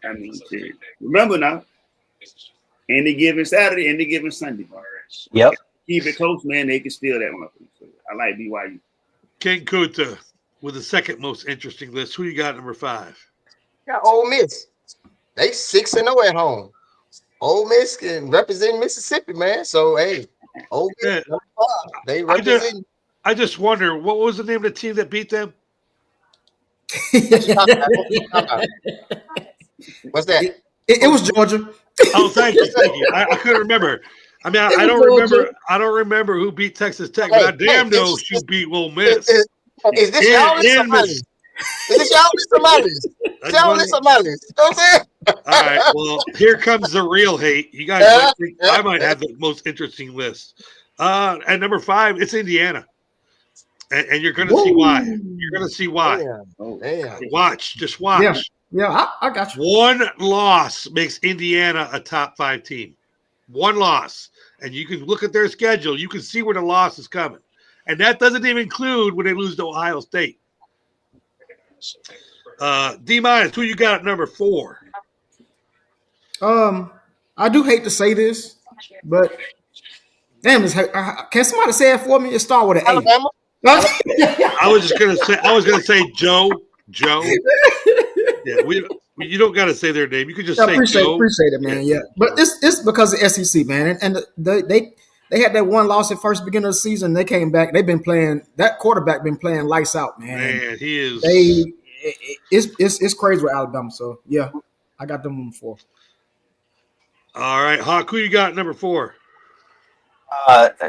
I mean, shit. Remember now, any given Saturday, any given Sunday. Yep. Keep it close, man. They can steal that one. So I like BYU. King Kuta with the second most interesting list. Who you got number 5? Got Ole Miss. They 6-0 at home. Ole Miss can represent Mississippi, man. So hey, Ole Miss, number 5. They represent. I just wonder, what was the name of the team that beat them? What's that? It was Georgia. Oh, thank you. I couldn't remember. I mean, I don't remember. I don't remember who beat Texas Tech, but I damn know who beat Ole Miss. Is this y'all or somebody? Is this y'all or somebody? Y'all or somebody? You know what I'm saying? All right. Well, here comes the real hate. You guys might think I might have the most interesting list. At number 5, it's Indiana. And you're going to see why. You're going to see why. Damn. Watch. Just watch. Yeah, I got you. One loss makes Indiana a top 5 team. One loss. And you can look at their schedule. You can see where the loss is coming. And that doesn't even include when they lose to Ohio State. D-, who you got at number 4? I I do hate to say this, but damn, can somebody say it for me? It start with an A. Alabama. I was gonna say Joe. Yeah, you don't gotta say their name. You could just say Joe. Appreciate it, man. Yeah, but it's because of SEC, man, and they had that one loss at first beginning of the season. They came back. They've been playing. That quarterback been playing lights out, man. Man, he is. It's crazy with Alabama. So yeah, I got them on 4. All right, Hawk. Who you got number 4?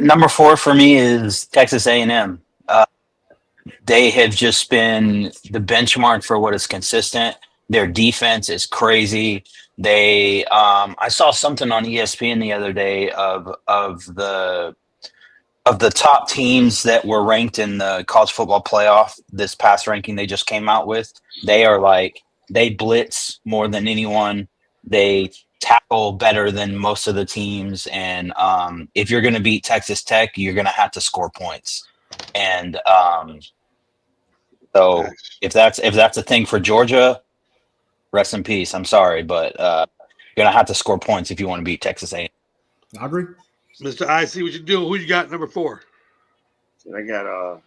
Number 4 for me is Texas A&M. They have just been the benchmark for what is consistent. Their defense is crazy. They, I saw something on ESPN the other day of the top teams that were ranked in the college football playoff. This past ranking they just came out with, they blitz more than anyone. They tackle better than most of the teams, and if you're going to beat Texas Tech, you're going to have to score points. And so if that's a thing for Georgia, rest in peace. I'm sorry, but you're going to have to score points if you want to beat Texas A&M. I agree. Mr. I see what you're doing. Who you got number 4? So I got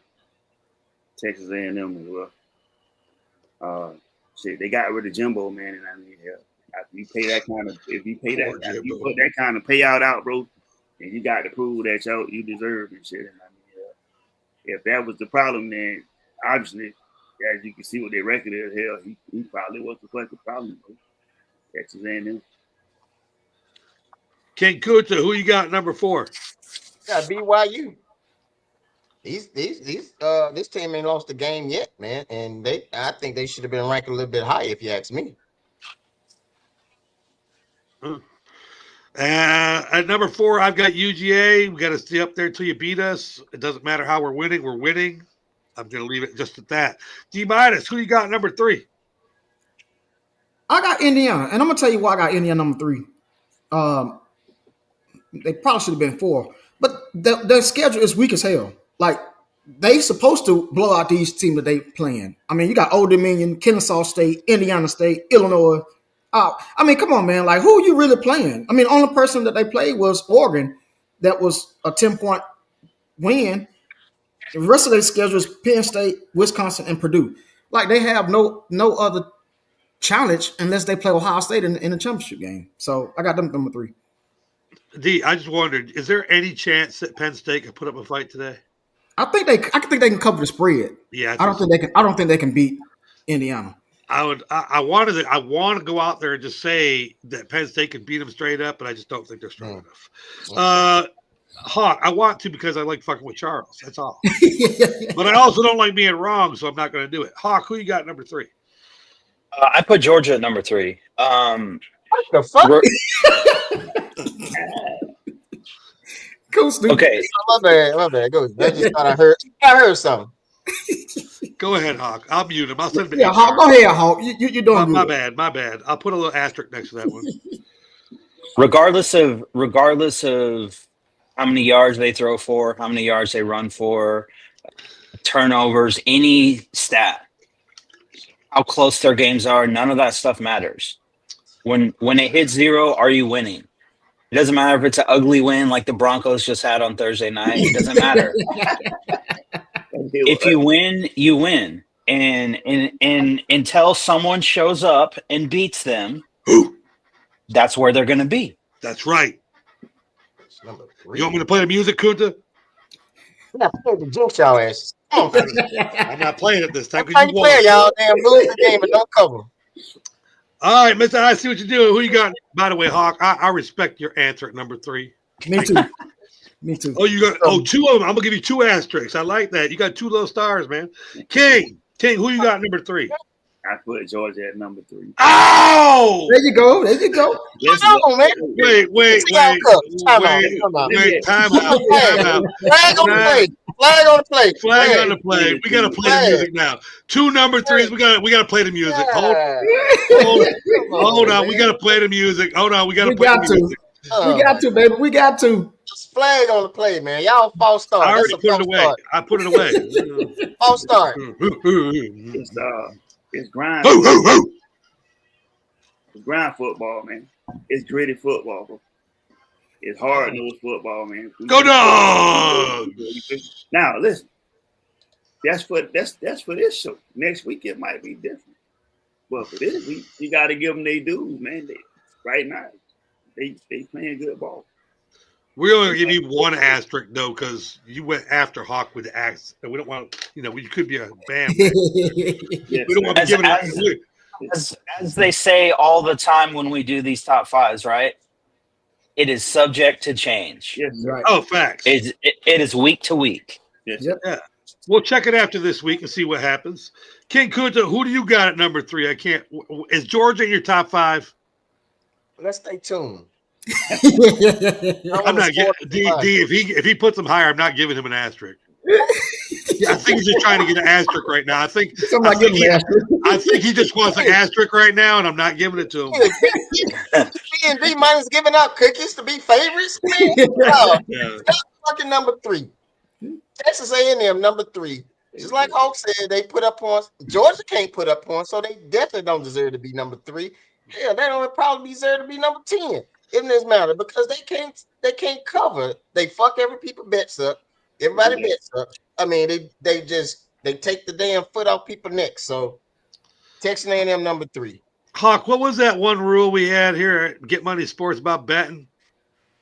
Texas A&M as well. Shit, they got rid of Jimbo, man, and I mean, hell, after you pay that kind of, if you pay that, after you put that kind of payout out, bro, and you got to prove that you deserve and shit. And I mean, if that was the problem, then obviously, as you can see what their record is, hell, he probably was the fucking problem, bro. Texas A&M. Ken Kuta, who you got number 4? Yeah, BYU. This team ain't lost a game yet, man, and I think they should have been ranked a little bit higher, if you ask me. At number 4, I've got UGA. We got to stay up there until you beat us. It doesn't matter how we're winning. We're winning. I'm going to leave it just at that. D-minus, who you got number 3? I got Indiana, and I'm going to tell you why I got Indiana number 3. They probably should have been 4, but their schedule is weak as hell. Like, they supposed to blow out these teams that they playing. I mean, you got Old Dominion, Kennesaw State, Indiana State, Illinois. I mean, come on, man. Like, who are you really playing? I mean, only person that they played was Oregon. That was a 10-point win. The rest of their schedule is Penn State, Wisconsin, and Purdue. Like, they have no other challenge unless they play Ohio State in the championship game. So I got them number 3. D, I just wondered, is there any chance that Penn State can put up a fight today? I think they can cover the spread. Yeah, I don't think they can beat Indiana. I want to go out there and just say that Penn State can beat them straight up, but I just don't think they're strong enough. Hawk, I want to because I like fucking with Charles. That's all. But I also don't like being wrong, so I'm not going to do it. Hawk, who you got number 3? I put Georgia at number 3. What the fuck? Cool, Snoop. Okay. My bad. Go. I just thought I heard something. Go ahead, Hawk. I'll mute him. I'll send him. Yeah, Hawk. Go ahead, Hawk. You're doing good. My bad. I'll put a little asterisk next to that one. Regardless of how many yards they throw for, how many yards they run for, turnovers, any stat, how close their games are, none of that stuff matters. When it hits 0, are you winning? It doesn't matter if it's an ugly win like the Broncos just had on Thursday night. It doesn't matter. If you win, you win. And until someone shows up and beats them, that's where they're going to be. That's right. You want me to play the music, Kunta? Yeah, play the jinx y'all asses. I'm not playing it this time. I'm you play, y'all. Damn, lose the game and don't cover. All right, Mr. I see what you're doing. Who you got? By the way, Hawk, I respect your answer at number 3. Me too. Me too. Oh, you got 2 of them. I'm gonna give you 2 asterisks. I like that. You got 2 little stars, man. King, who you got number 3? I put Georgia at number 3. Oh, there you go. Come on, man. Wait. Time out. Flag on the play. We gotta play the music now. 2 number 3s. We gotta play the music. Hold on. We gotta play the music. Hold on. We got to, baby. We got to. Just flag on the play, man. Y'all false start. I already put it away. I put it away. False start. It's grind. It's ground football, man. It's gritty football, bro. It's hard-nosed football, man. Go Dogs! Now, listen. That's for this show. Next week, it might be different. But for this week, you got to give them their dues, man. Right now, they playing good ball. We're only going to give you one asterisk, though, because you went after Hawk with the axe. And we don't want to, you could be a bam. Yes, we don't want to give it as they say all the time when we do these top fives, right? It is subject to change. Yes, Right. Oh, facts. It is week to week. yes. Yep. Yeah. We'll check it after this week and see what happens. King Kunta, who do you got at number 3? I can't. Is Georgia in your top 5? Let's stay tuned. I'm not giving D if he puts them higher. I'm not giving him an asterisk. I think he's just trying to get an asterisk right now. I think he just wants an asterisk right now, and I'm not giving it to him. B minus giving out cookies to be favorites. Man, no. Yeah. Fucking number 3. Texas A&M number 3. Just like Hawk said, they put up points. Georgia can't put up points, so they definitely don't deserve to be number 3. Yeah, they don't probably deserve to be number 10 in this matter because they can't cover. They fuck every people bets up. Everybody bets up. I mean, they take the damn foot off people's necks. So Texas A&M number 3. Hawk, what was that one rule we had here at Get Money Sports about betting?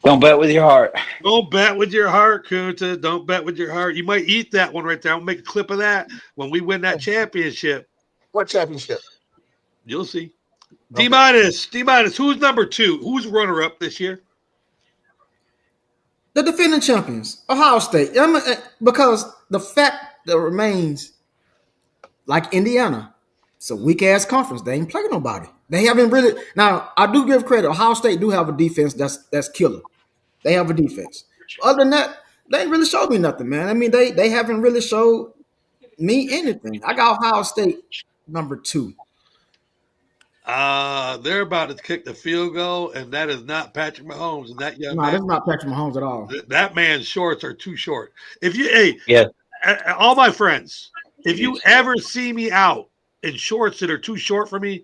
Don't bet with your heart. Don't bet with your heart, Kunta. Don't bet with your heart. You might eat that one right there. I'll make a clip of that when we win that championship. What championship? You'll see. Okay. D-minus, who's number 2? Who's runner-up this year? The defending champions, Ohio State. Because the fact that remains, like Indiana, it's a weak-ass conference. They ain't playing nobody. They haven't really. Now, I do give credit. Ohio State do have a defense that's killer. They have a defense. Other than that, they ain't really showed me nothing, man. I mean, they haven't really showed me anything. I got Ohio State number 2. They're about to kick the field goal, and that is not Patrick Mahomes. And that young No, man, that's not Patrick Mahomes at all. that man's shorts are too short. All my friends, if you ever see me out in shorts that are too short for me,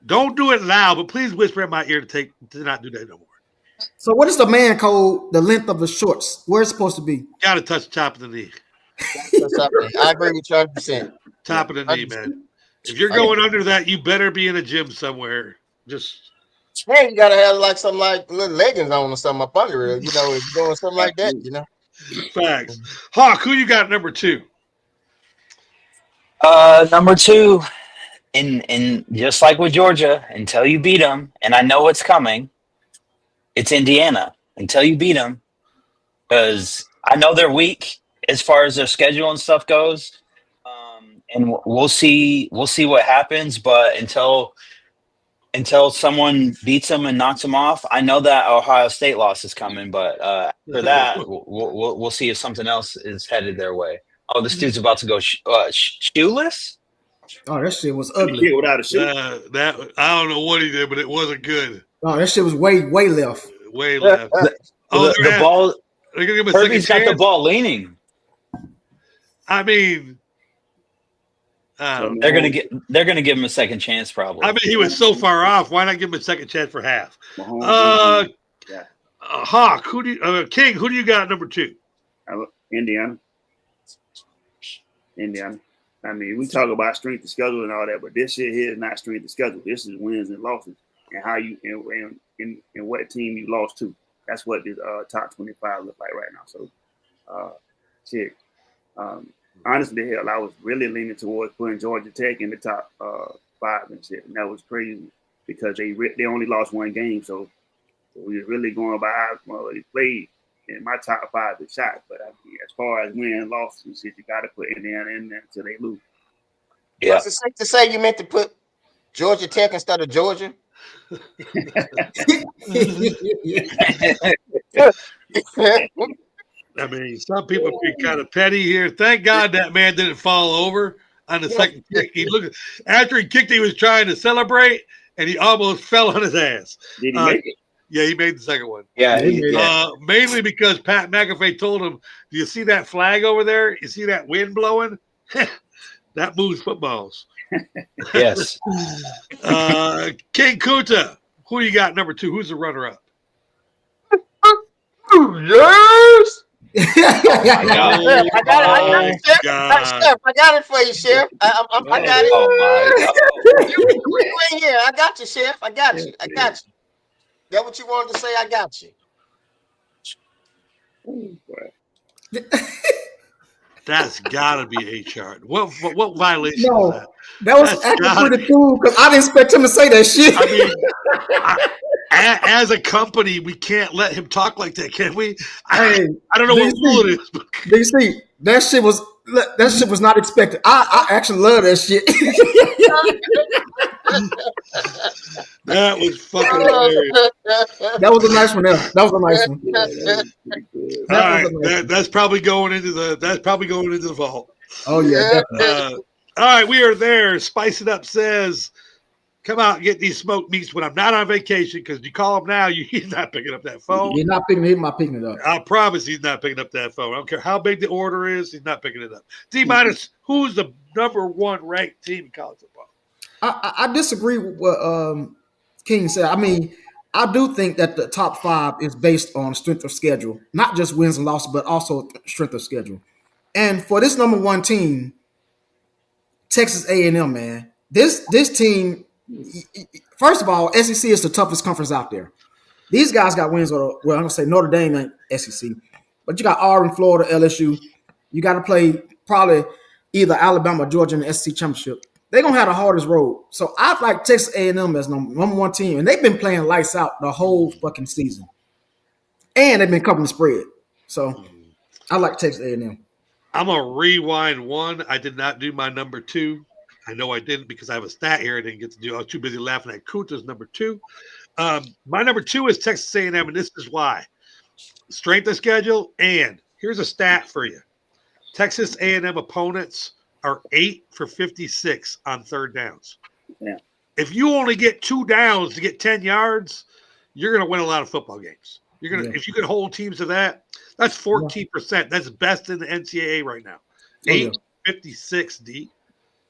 don't do it loud, but please whisper in my ear to not do that no more. So what is the man code, the length of the shorts? Where it's supposed to be? Got to touch the top of the knee. I agree with you 100%. Top of the knee, man. If you're going under that, you better be in a gym somewhere. Just Hey, you gotta have like some like little leggings on or something up under it. If you're doing something like that, facts. Hawk, who you got number 2? Number 2, in just like with Georgia, until you beat them, and I know it's coming, it's Indiana. Until you beat them, because I know they're weak as far as their schedule and stuff goes, and we'll see what happens. But until someone beats them and knocks them off, I know that Ohio State loss is coming. But after that, we'll see if something else is headed their way. Oh, this dude's about to go shoeless. Oh, that shit was ugly. Without a shoe. That I don't know what he did, but it wasn't good. Oh, that shit was way left. Way left. The ball. They're gonna give him a Herbie's second got the chance? ball leaning. I mean, They're gonna give him a second chance, probably. I mean, he was so far off. Why not give him a second chance for half? Hawk, King, who do you got at number 2? Indiana. I mean, we talk about strength of schedule and all that, but this shit here is not strength of schedule. This is wins and losses and how you and what team you lost to. That's what this top 25 look like right now. So, honestly, hell, I was really leaning towards putting Georgia Tech in the top 5 and shit, and that was crazy because they only lost one game. So we were really going by how they played. In my top 5 is shot, but I mean, as far as win and loss and shit, you got to put Indiana in there until they lose. Yeah. Is it safe to say you meant to put Georgia Tech instead of Georgia? I mean, some people be kind of petty here. Thank God that man didn't fall over on the second kick. After he kicked, he was trying to celebrate, and he almost fell on his ass. Did he make it? Yeah, he made the second one. Yeah. Mainly because Pat McAfee told him, "Do you see that flag over there? You see that wind blowing? That moves footballs." Yes. King Kunta, who you got number 2? Who's the runner-up? Yes. God. I got it, Chef. Chef, I got it for you, Chef. I got it. Oh my God. You in here. I got you, Chef. I got you. That what you wanted to say? I got you. That's gotta be HR. What violation No, is that? that was That's actually gotta pretty cool because I didn't expect him to say that shit. I mean, as a company, we can't let him talk like that, can we? Hey, I don't know what rule it is. But DC, that shit was not expected. I actually love that shit. that was fucking hilarious. That was a nice one. That was a nice one. All right, that's probably going into the vault. Oh yeah, definitely. All right, we are there. Spice It Up says, come out and get these smoked meats when I'm not on vacation, because you call him now, he's not picking up that phone. You're not picking it up. I promise he's not picking up that phone. I don't care how big the order is, he's not picking it up. D-minus, who's the number 1 ranked team in college football? I disagree with what King said. I mean, I do think that the top 5 is based on strength of schedule, not just wins and losses, but also strength of schedule. And for this number 1 team, Texas A&M, man, this team, first of all, SEC is the toughest conference out there. These guys got wins over, well, I'm going to say Notre Dame ain't SEC, but you got Auburn, Florida, LSU. You got to play probably either Alabama or Georgia in the SEC championship. They're going to have the hardest road. So I like Texas A&M as number 1 team, and they've been playing lights out the whole fucking season. And they've been covering the spread. So I like Texas A&M. I'm going to rewind 1. I did not do my number 2. I know I didn't because I have a stat here I didn't get to do. I was too busy laughing at Kunta's number 2. My number 2 is Texas A&M, and this is why. Strength of schedule, and here's a stat for you. Texas A&M opponents are 8 for 56 on third downs. Yeah. If you only get 2 downs to get 10 yards, you're going to win a lot of football games. You're going to, if you can hold teams to that, that's 14%. That's best in the NCAA right now. 8-56 D.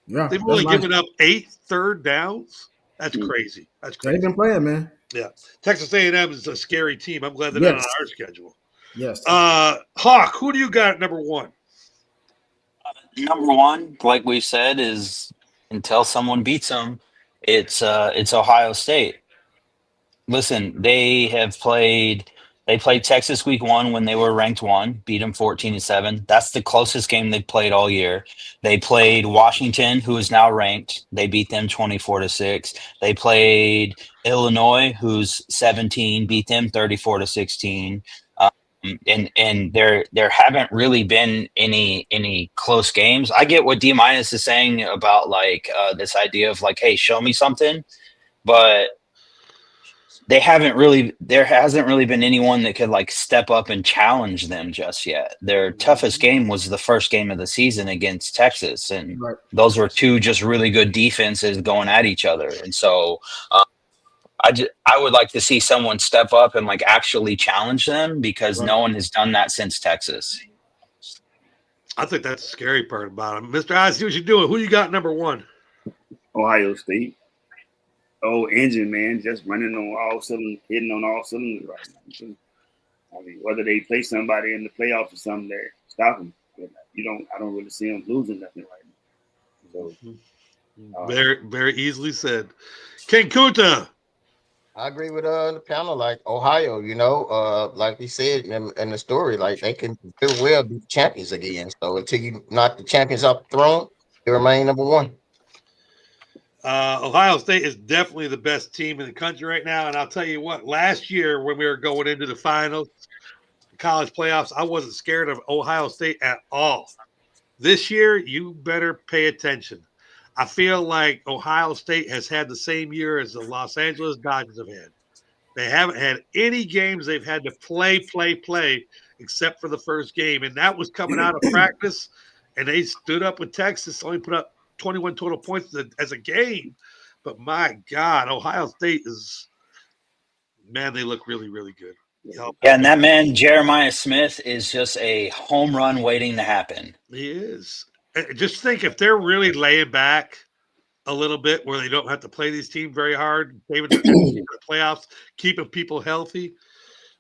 Yeah, they've only given up 8 third downs. That's crazy. That's crazy. They've been playing, man. Yeah, Texas A&M is a scary team. I'm glad they're not on our schedule. Yes. Hawk, who do you got at number 1? Number 1, like we said, is until someone beats them, it's Ohio State. Listen, they played Texas week 1 when they were ranked 1, beat them 14-7. That's the closest game they've played all year. They played Washington, who is now ranked. They beat them 24-6. They played Illinois, who's 17, beat them 34-16. And there haven't really been any close games. I get what D-minus is saying about like this idea of like, hey, show me something, but there hasn't really been anyone that could like step up and challenge them just yet. Their toughest game was the first game of the season against Texas, and those were 2 just really good defenses going at each other. And so I would like to see someone step up and like actually challenge them, because no one has done that since Texas. I think that's the scary part about him. Mr. I see what you're doing. Who you got number 1? Ohio State. Oh, engine, man, just running on all cylinders, hitting on all cylinders right now. I mean, whether they play somebody in the playoffs or something there, stop them. I don't really see them losing nothing right now. So, very, very easily said. King Kunta. I agree with the panel. Like Ohio, like we said in the story, like they can very well be champions again. So until you knock the champions off the throne, they remain number 1. Ohio State is definitely the best team in the country right now. And I'll tell you what, last year when we were going into the finals, the college playoffs, I wasn't scared of Ohio State at all. This year, you better pay attention. I feel like Ohio State has had the same year as the Los Angeles Dodgers have had. They haven't had any games they've had to play, except for the first game. And that was coming out of practice, and they stood up with Texas, only put up 21 total points as a game. But my God, Ohio State they look really, really good. Yeah, and that man, Jeremiah Smith, is just a home run waiting to happen. He is. Just think, if they're really laying back a little bit where they don't have to play these teams very hard, saving the playoffs, keeping people healthy.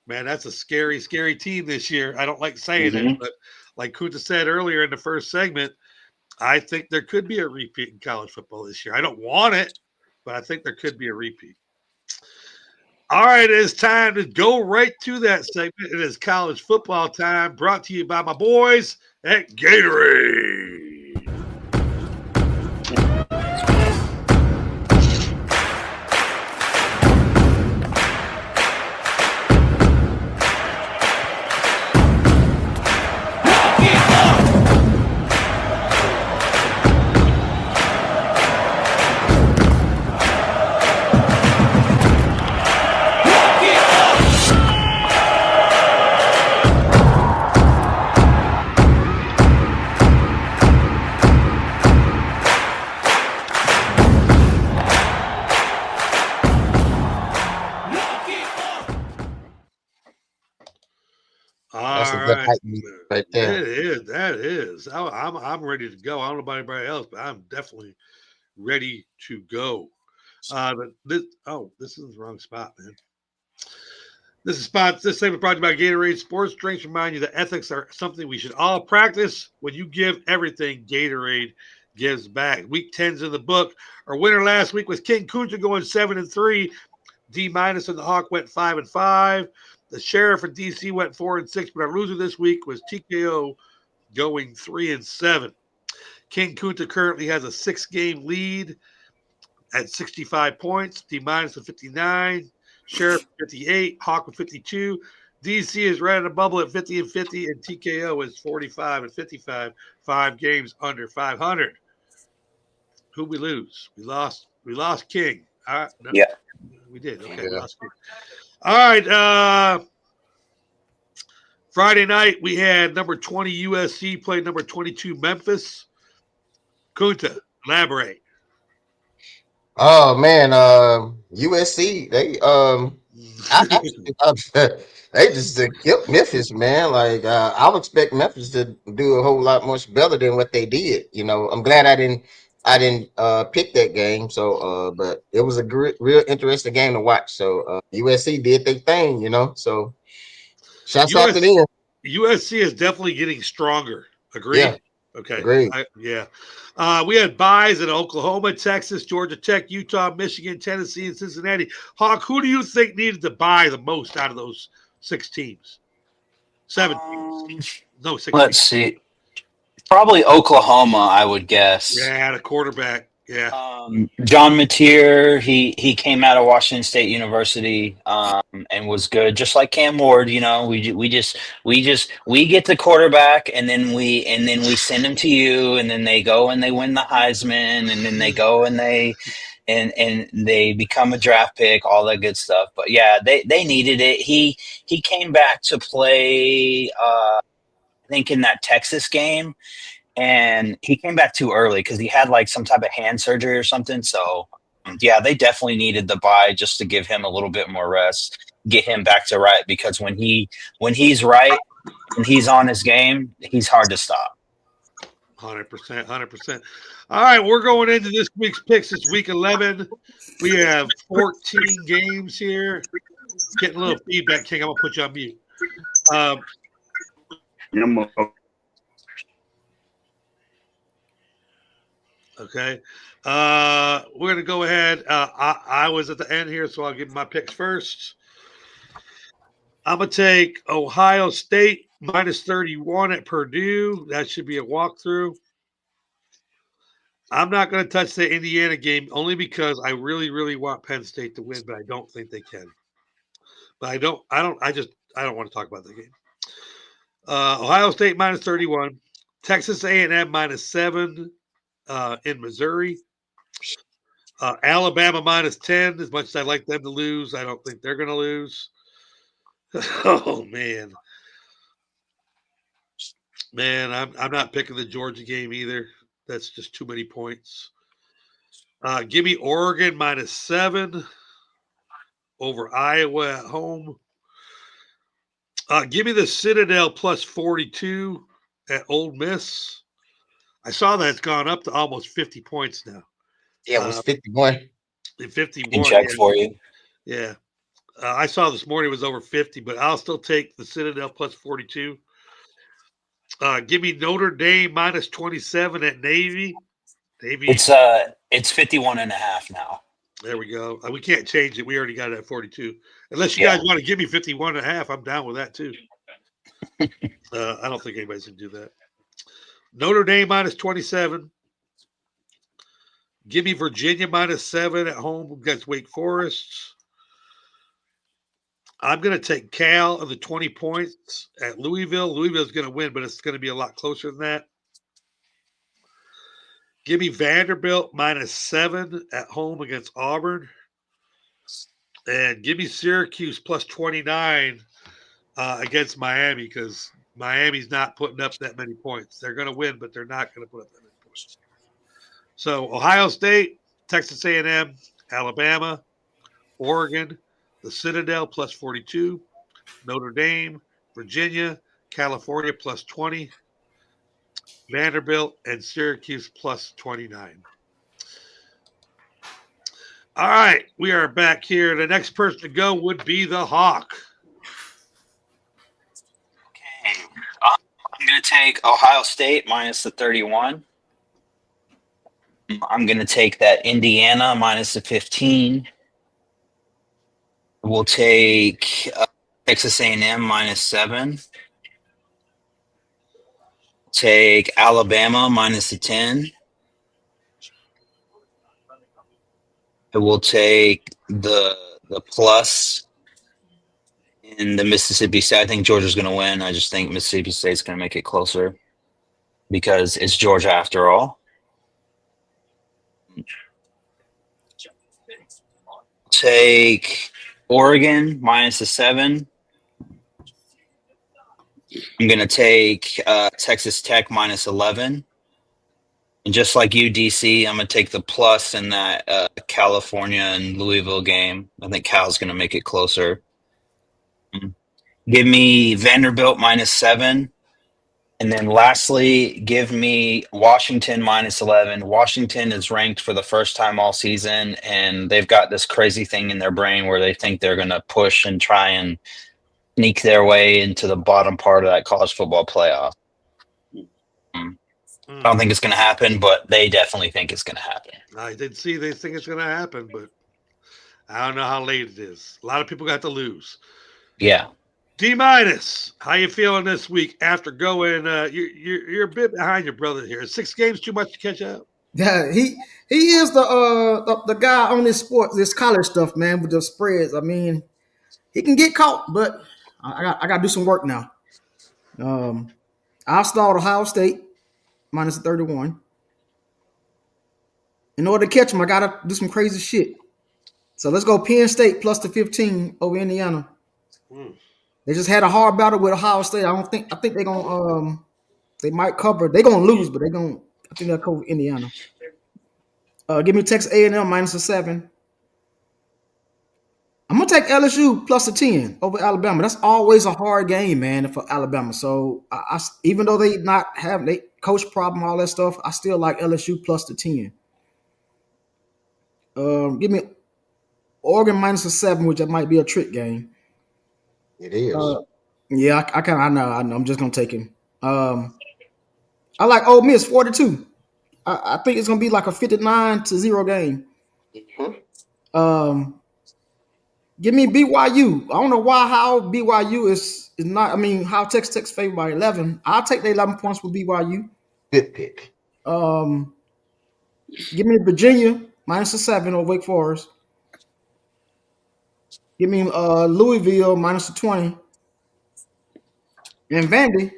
Man, that's a scary, scary team this year. I don't like saying it, but like Kunta said earlier in the first segment, I think there could be a repeat in college football this year. I don't want it, but I think there could be a repeat. All right, it is time to go right to that segment. It is college football time, brought to you by my boys at Gatorade. Right there. It is. That is. I'm ready to go. I don't know about anybody else, but I'm definitely ready to go. This is the wrong spot, man. This segment brought to you by Gatorade. Sports drinks remind you that ethics are something we should all practice. When you give everything, Gatorade gives back. Week 10's in the book. Our winner last week was King Kunta going 7-3. D- and the Hawk went 5-5. The Sheriff and DC went 4-6, but our loser this week was TKO going 3-7. King Kunta currently has a 6-game lead at 65 points. D- with 59, Sheriff 58, Hawk with 52. DC is right in the bubble at 50-50, and TKO is 45-55, 5 games under 500. Who we lose? We lost King. All right. No, yeah, we did. Okay, we lost King. All right. Friday night, we had number 20 USC play number 22 Memphis. Kunta, elaborate. Oh man, USC they they just killed Memphis, man. Like I would expect Memphis to do a whole lot much better than what they did. You know, I'm glad I didn't pick that game. So, but it was a real interesting game to watch. So USC did their thing, you know. So shouts out to them. USC is definitely getting stronger. Agreed? Yeah. Okay. Agreed. We had buys in Oklahoma, Texas, Georgia Tech, Utah, Michigan, Tennessee, and Cincinnati. Hawk, who do you think needed to buy the most out of those 6 teams? 7 teams. No, 6 let's teams. see. Probably Oklahoma, I would guess. Yeah, the quarterback. Yeah. John Mateer, he came out of Washington State University and was good, just like Cam Ward. You know, we get the quarterback, and then we send him to you, and then they go and they win the Heisman, and then they go and they become a draft pick, all that good stuff. But yeah, they needed it. He came back to play, I think, in that Texas game. And he came back too early because he had like some type of hand surgery or something. So, yeah, they definitely needed the bye just to give him a little bit more rest, get him back to right. Because when he's right and he's on his game, he's hard to stop. 100%. All right, we're going into this week's picks. It's week 11. We have 14 games here. Getting a little feedback, King. I'm going to put you on mute. Okay. We're going to go ahead. I was at the end here, so I'll give my picks first. I'm going to take Ohio State minus 31 at Purdue. That should be a walkthrough. I'm not going to touch the Indiana game only because I really, really want Penn State to win, but I don't think they can. But I don't want to talk about the game. Ohio State minus 31. Texas A&M minus 7. In Missouri, Alabama minus 10. As much as I'd like them to lose, I don't think they're going to lose. Oh man, I'm not picking the Georgia game either. That's just too many points. Give me Oregon minus 7 over Iowa at home. Give me the Citadel plus 42 at Ole Miss. I saw that it's gone up to almost 50 points now. Yeah, it was 51. 51. Can check for you. Yeah. I saw this morning it was over 50, but I'll still take the Citadel plus 42. Give me Notre Dame minus 27 at Navy. It's 51.5 now. There we go. We can't change it. We already got it at 42. Unless you guys want to give me 51.5, I'm down with that too. I don't think anybody's going to do that. Notre Dame minus 27. Give me Virginia minus 7 at home against Wake Forest. I'm going to take Cal of the 20 points at Louisville. Louisville's going to win, but it's going to be a lot closer than that. Give me Vanderbilt minus 7 at home against Auburn. And give me Syracuse plus 29 against Miami, because Miami's not putting up that many points. They're going to win, but they're not going to put up that many points. So Ohio State, Texas A&M, Alabama, Oregon, the Citadel plus 42, Notre Dame, Virginia, California plus 20, Vanderbilt, and Syracuse plus 29. All right, we are back here. The next person to go would be the Hawk. Okay. I'm going to take Ohio State minus the 31. I'm going to take that Indiana minus the 15. We'll take Texas A&M minus 7. Take Alabama minus the 10. We'll take the plus in the Mississippi State. I think Georgia's going to win. I just think Mississippi State's going to make it closer because it's Georgia after all. Take Oregon minus the 7. I'm going to take Texas Tech minus 11. And just like you, DC, I'm going to take the plus in that California and Louisville game. I think Cal's going to make it closer. Give me Vanderbilt minus 7. And then lastly, give me Washington minus 11. Washington is ranked for the first time all season, and they've got this crazy thing in their brain where they think they're going to push and try and sneak their way into the bottom part of that college football playoff. I don't think it's going to happen, but they definitely think it's going to happen. I did see they think it's going to happen, but I don't know how late it is. A lot of people got to lose. Yeah. D minus, how you feeling this week after going? You're a bit behind your brother here. 6 games too much to catch up? Yeah, he is the guy on this college stuff, man, with the spreads. I mean, he can get caught, but I got to do some work now. I'll start Ohio State minus 31. In order to catch him, I got to do some crazy shit. So let's go Penn State plus the 15 over Indiana. They just had a hard battle with Ohio State. I think they're gonna they might cover. They're gonna lose, but I think they'll cover Indiana. Give me Texas A&M minus a 7. I'm gonna take LSU plus a 10 over Alabama. That's always a hard game, man, for Alabama. So I even though they not have they coach problem, all that stuff, I still like LSU plus the 10. Give me Oregon minus a 7, which that might be a trick game. It is. Yeah, I know. I'm just gonna take him. I like Ole Miss 42. I think it's gonna be like a 59-0 game. Mm-hmm. Give me BYU. I don't know how BYU is not. I mean, how Texas Tech's favored by 11. I'll take the 11 points with BYU. Good pick. Give me Virginia minus a 7 over Wake Forest. Give me Louisville minus a 20. And Vandy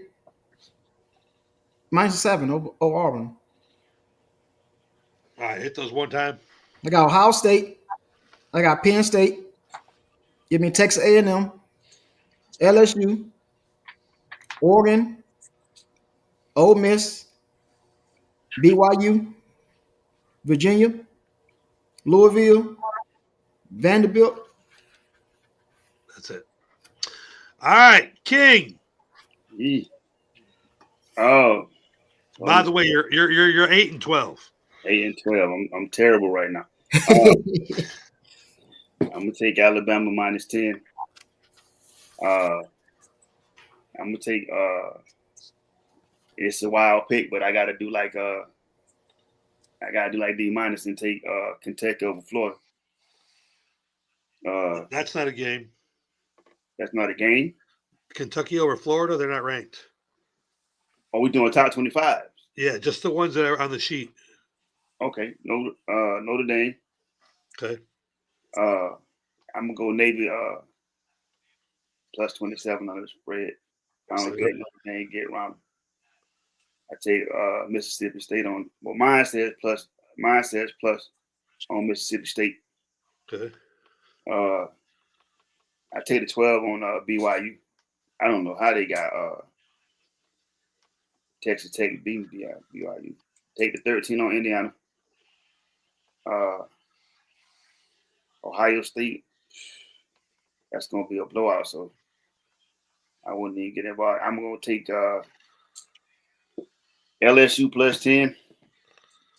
minus a 7 over Auburn. All right, hit those one time. I got Ohio State. I got Penn State. Give me Texas A&M, LSU, Oregon, Ole Miss, BYU, Virginia, Louisville, Vanderbilt. That's it. All right, King. Oh. By the way, you're 8-12. 8-12. I'm terrible right now. I'm gonna take Alabama -10. I'm gonna take it's a wild pick, but I gotta do like D- and take Kentucky over Florida. That's not a game. That's not a game. Kentucky over Florida, they're not ranked. Are we doing top 25? Yeah, just the ones that are on the sheet. Okay. Notre Dame. Okay. I'm gonna go Navy plus 27 on the spread. I don't think Notre Dame get around. I take Mississippi State on. Well, mine says plus on Mississippi State. Okay. I take the 12 on BYU. I don't know how they got Texas Tech beating BYU. Take the 13 on Indiana. Ohio State. That's gonna be a blowout, so I wouldn't even get involved. I'm gonna take LSU plus 10.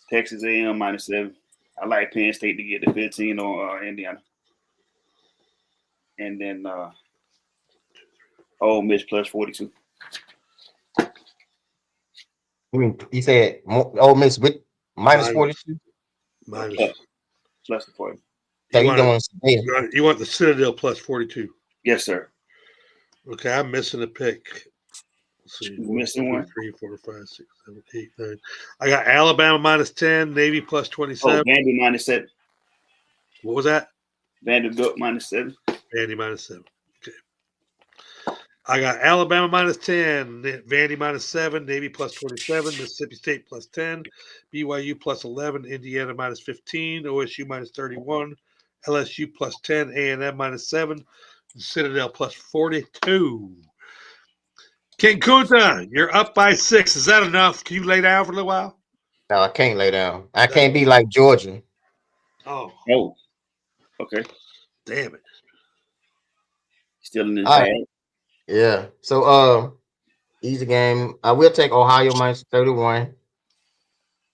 Texas A&M -7. I like Penn State to get the 15 on Indiana. And then Ole Miss plus 42. You said Ole Miss with minus 42? Plus the 40. So you want the Citadel plus 42? Yes, sir. Okay, I'm missing a pick. Let's see, missing one? 3, 4, 5, 6, 7, 8, 9. I got Alabama -10, Navy plus 27. Oh, Vandy -7. What was that? Vanderbilt -7. Vandy -7. Okay. I got Alabama -10, Vandy -7, Navy plus 27, Mississippi State plus 10, BYU plus 11, Indiana -15, OSU -31, LSU plus 10, A&M -7, Citadel plus 42. King Kunta, you're up by 6. Is that enough? Can you lay down for a little while? No, I can't lay down. I can't be like Georgia. Oh, okay. Damn it. Still in the right. Yeah. So easy game. I will take Ohio -31.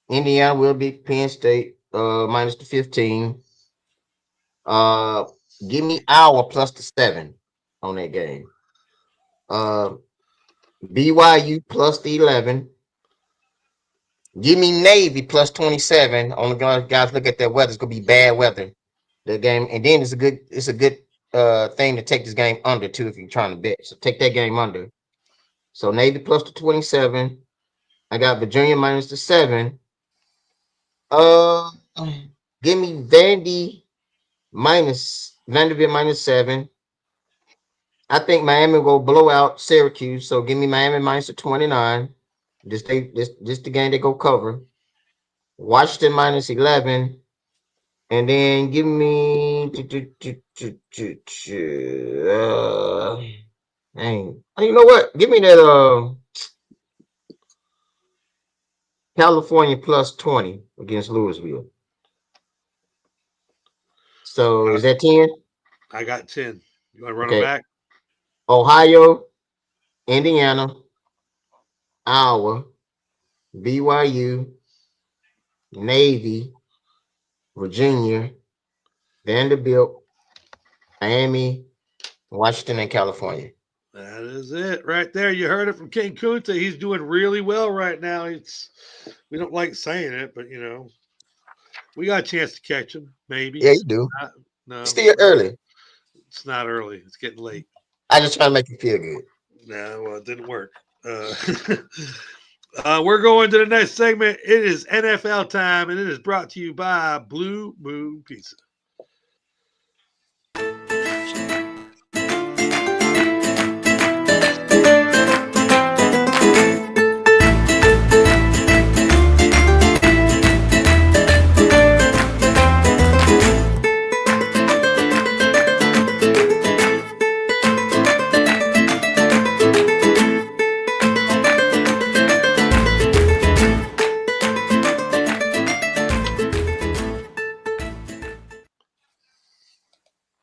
Indiana will beat Penn State minus the 15. Give me Iowa plus the 7 on that game. BYU plus the 11. Give me Navy plus 27. On the guys, look at that weather. It's gonna be bad weather. The game, and then it's a good thing to take this game under too if you're trying to bet. So take that game under. So Navy plus the 27. I got Virginia minus the 7. Give me Vanderbilt -7. I think Miami will blow out Syracuse, so give me Miami minus the 29. Just the game they go cover. Washington -11, and then give me you know what? Give me that California plus 20 against Louisville. So is that 10? I got 10. You want to run them back? Ohio, Indiana, Iowa, BYU, Navy, Virginia, Vanderbilt, Miami, Washington, and California. That is it right there. You heard it from King Kunta. He's doing really well right now. We don't like saying it, but we got a chance to catch him. Maybe. Yeah, you do. No, still early. It's not early. It's getting late. I just try to make you feel good. No, well, it didn't work. We're going to the next segment. It is NFL time, and it is brought to you by Blue Moon Pizza.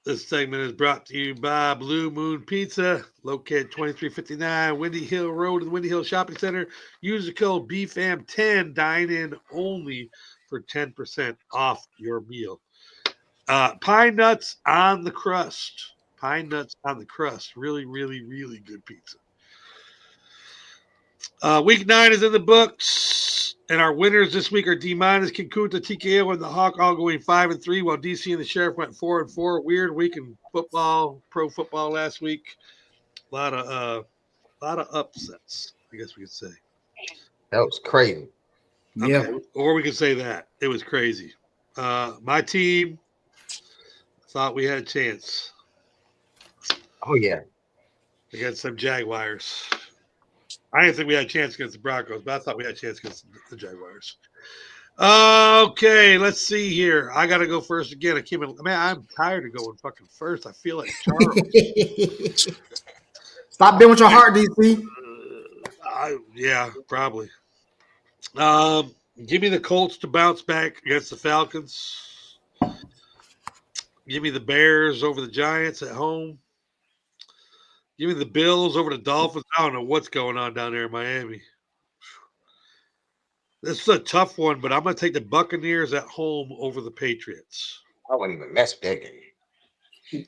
This segment is brought to you by Blue Moon Pizza, located 2359 Windy Hill Road in the Windy Hill Shopping Center. Use the code BFAM10, dine in only for 10% off your meal. Pine nuts on the crust. Pine nuts on the crust. Really, really, really good pizza. Week 9 is in the books, and our winners this week are D-minus, Kinkuta, TKO, and the Hawk all going 5-3, while DC and the Sheriff went 4-4. Weird week in football, pro football last week. A lot of upsets, I guess we could say. That was crazy. Okay. Yeah. Or we could say that it was crazy. My team thought we had a chance Oh yeah. against some Jaguars. I didn't think we had a chance against the Broncos, but I thought we had a chance against the Jaguars. Okay, let's see here. I got to go first again. I'm tired of going fucking first. I feel like Charles. Stop being with your heart, DC. Yeah, probably. Give me the Colts to bounce back against the Falcons. Give me the Bears over the Giants at home. Give me the Bills over the Dolphins. I don't know what's going on down there in Miami. This is a tough one, but I'm going to take the Buccaneers at home over the Patriots. I wouldn't even mess with that game.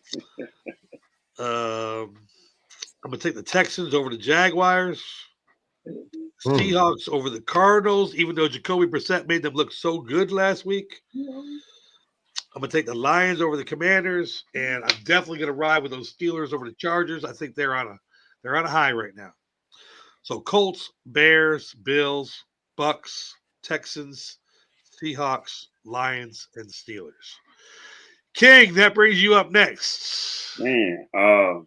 I'm going to take the Texans over the Jaguars. Seahawks over the Cardinals, even though Jacoby Brissett made them look so good last week. I'm going to take the Lions over the Commanders, and I'm definitely going to ride with those Steelers over the Chargers. I think they're on a high right now. So Colts, Bears, Bills, Bucks, Texans, Seahawks, Lions, and Steelers. King, that brings you up next. Man, I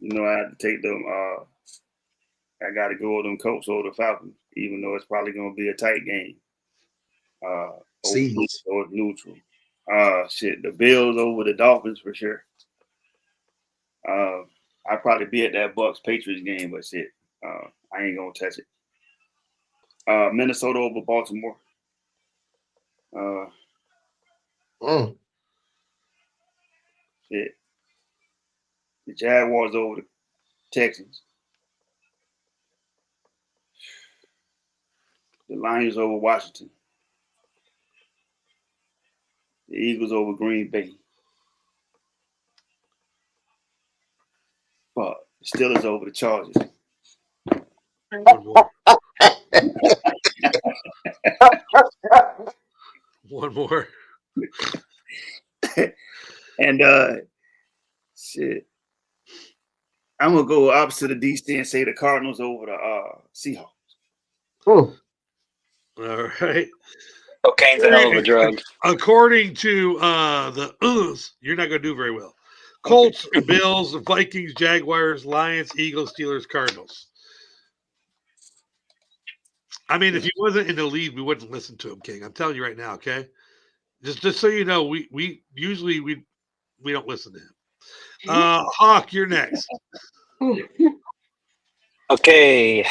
have to take them. I got to go with them Colts over the Falcons, even though it's probably going to be a tight game. Or neutral. The Bills over the Dolphins for sure. I'd probably be at that Bucks Patriots game, but I ain't gonna touch it. Minnesota over Baltimore. The Jaguars over the Texans. The Lions over Washington. The Eagles over Green Bay. Fuck. The Steelers over the Chargers. One more. One more. And I'm gonna go opposite of DC and say the Cardinals over the Seahawks. Ooh. All right. Cocaine's a hell of a drug. According to you're not going to do very well. Colts, Bills, Vikings, Jaguars, Lions, Eagles, Steelers, Cardinals. I mean, if he wasn't in the lead, we wouldn't listen to him, King. I'm telling you right now, okay? Just so you know, we usually don't listen to him. Hawk, you're next. Okay.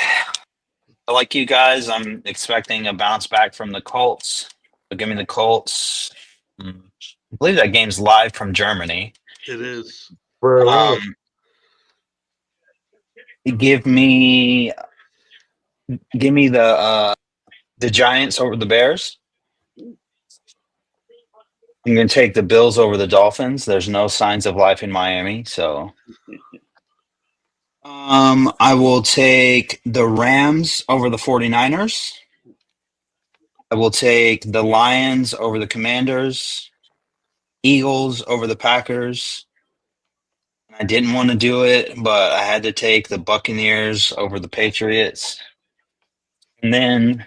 Like you guys, I'm expecting a bounce back from the Colts. So give me the Colts. I believe that game's live from Germany. It is. Give me the Giants over the Bears. I'm going to take the Bills over the Dolphins. There's no signs of life in Miami, so I will take the Rams over the 49ers. I will take the Lions over the Commanders. Eagles over the Packers. I didn't want to do it, but I had to take the Buccaneers over the Patriots. And then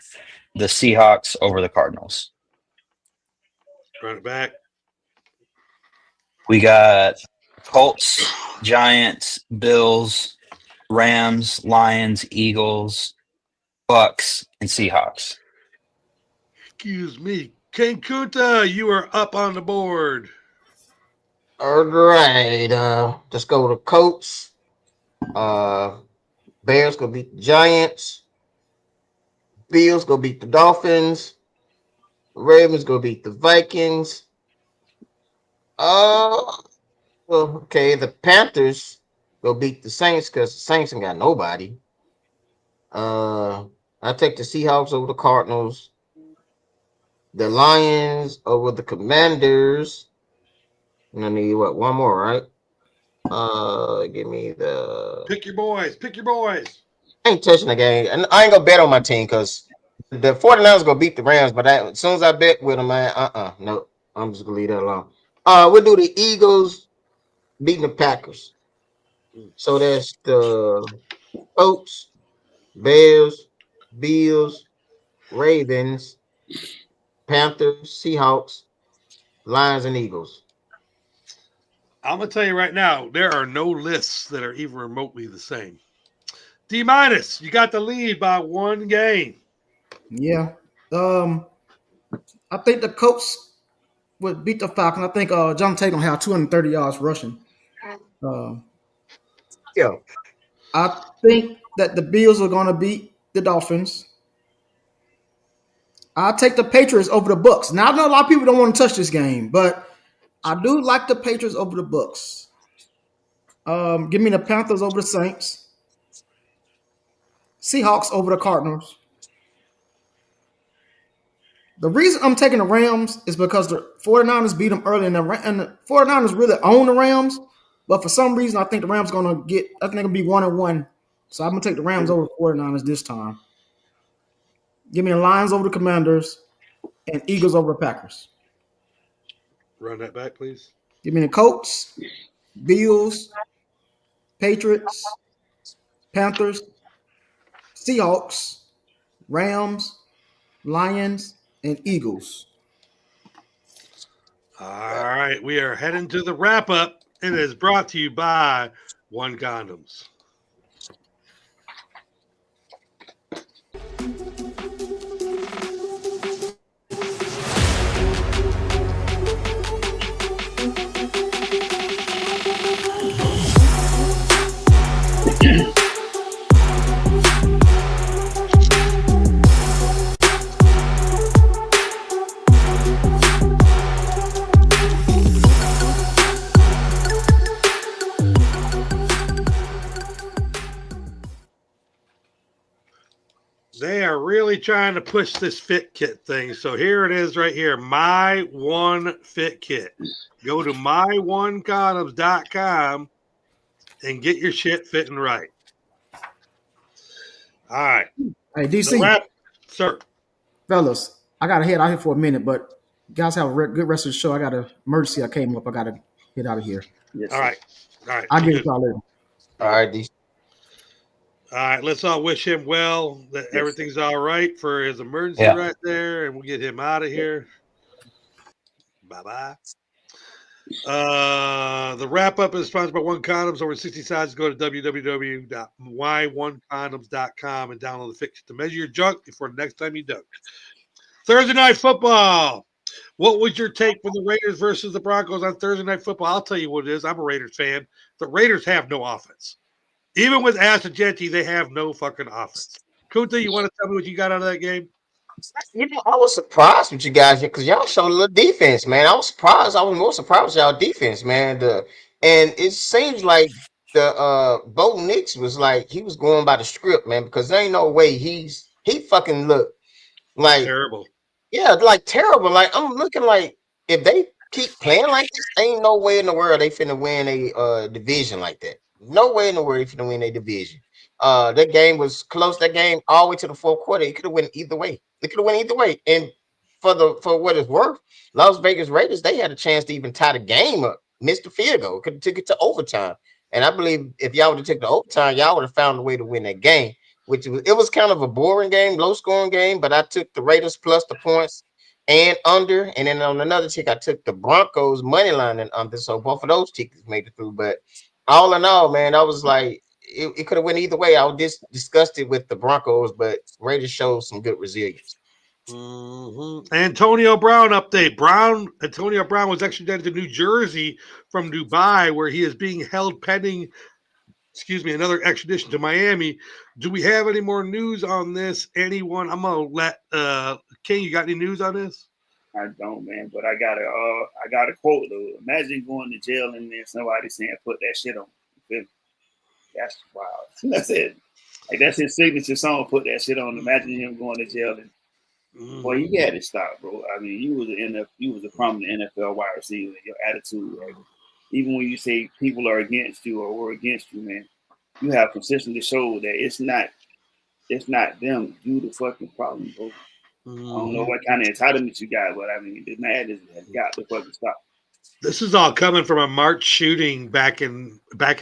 the Seahawks over the Cardinals. Run it back. We got Colts, Giants, Bills, Rams, Lions, Eagles, Bucks, and Seahawks. Excuse me. King Kuta, you are up on the board. All right. Let's go to Colts. Bears gonna beat the Giants. Bills gonna beat the Dolphins. Ravens gonna beat the Vikings. Okay, the Panthers go beat the Saints because the Saints ain't got nobody. I take the Seahawks over the Cardinals. The Lions over the Commanders. And I need one more, right? Give me the. Pick your boys. Pick your boys. I ain't touching the game, and I ain't gonna bet on my team because the 49ers gonna beat the Rams. But as soon as I bet with them, man, no, I'm just gonna leave that alone. We'll do the Eagles beating the Packers. So that's the Oaks, Bears, Bills, Ravens, Panthers, Seahawks, Lions, and Eagles. I'm gonna tell you right now, there are no lists that are even remotely the same. D-, you got the lead by 1 game. Yeah. I think the Colts would beat the Falcons. I think John Tatum had 230 yards rushing. Yeah. I think that the Bills are going to beat the Dolphins. I'll take the Patriots over the Bucks. Now I know a lot of people don't want to touch this game, but I do like the Patriots over the Bucks. Give me the Panthers over the Saints. Seahawks over the Cardinals. The reason I'm taking the Rams is because the 49ers beat them early, and the 49ers really own the Rams. But for some reason, I think the Rams going to get. I think they're going to be 1-1. So I'm going to take the Rams over the 49ers this time. Give me the Lions over the Commanders and Eagles over the Packers. Run that back, please. Give me the Colts, Bills, Patriots, Panthers, Seahawks, Rams, Lions, and Eagles. All right, we are heading to the wrap-up. It is brought to you by One Condoms. They are really trying to push this fit kit thing. So here it is right here. My One Fit Kit. Go to myonecondoms.com and get your shit fitting right. All right. Hey, DC. Sir. Fellas, I got to head out here for a minute, but guys have a good rest of the show. I got an emergency. I came up. I got to get out of here. Yes, all right. All right. I'll get it y'all later. All right, DC. All right, let's all wish him well, that everything's all right for his emergency right there, and we'll get him out of here. Bye-bye. The wrap-up is sponsored by One Condoms. Over 60 sides. Go to www.whyonecondoms.com and download the fix to measure your junk before the next time you dunk. Thursday Night Football. What was your take for the Raiders versus the Broncos on Thursday Night Football? I'll tell you what it is. I'm a Raiders fan. The Raiders have no offense. Even with Asajenti, they have no fucking offense. Kunta, you want to tell me what you got out of that game? You know, I was surprised with you guys because y'all showed a little defense, man. I was surprised. I was more surprised with y'all defense, man. And it seems like the Bo Nix was like he was going by the script, man, because there ain't no way he fucking looked like terrible. Yeah, like terrible. Like I'm looking like if they keep playing like this, ain't no way in the world they finna win a division like that. No way in the world they finna win a division. That game was close. That game all the way to the fourth quarter. It could have went either way. It could have went either way. And for what it's worth, Las Vegas Raiders, they had a chance to even tie the game up. Missed the field goal. Could have took it to overtime. And I believe if y'all would have taken the overtime, y'all would have found a way to win that game. It was kind of a boring game, low scoring game, but I took the Raiders plus the points and under. And then on another tick, I took the Broncos money line and under. So both of those tickets made it through. But all in all, man, I was like, it could have went either way. I was disgusted with the Broncos, but Raiders showed some good resilience. Mm-hmm. Antonio Brown update. Antonio Brown was extradited to New Jersey from Dubai, where he is being held pending, another extradition to Miami. Do we have any more news on this? Anyone? I'm gonna let King. You got any news on this? I don't, man. But I got a quote though. Imagine going to jail and then somebody saying, "Put that shit on." That's wild. That's it. Like that's his signature song. Put that shit on. Imagine him going to jail and Well, you got to stop, bro. I mean, you was a prominent NFL wide receiver. Your attitude, right? Even when you say people are against you or we're against you, man, you have consistently showed that it's not them. You the fucking problem, bro. I don't know what kind of entitlement you got, but I mean, the madness has got to fucking stop. This is all coming from a March shooting back in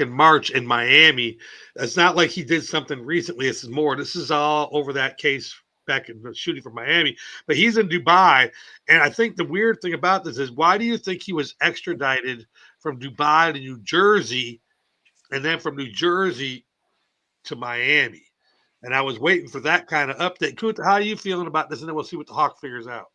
March in Miami. It's not like he did something recently. This is all over that case back in the shooting from Miami. But he's in Dubai, and I think the weird thing about this is, why do you think he was extradited from Dubai to New Jersey, and then from New Jersey to Miami? And I was waiting for that kind of update. Kuta, how are you feeling about this? And then we'll see what the Hawk figures out.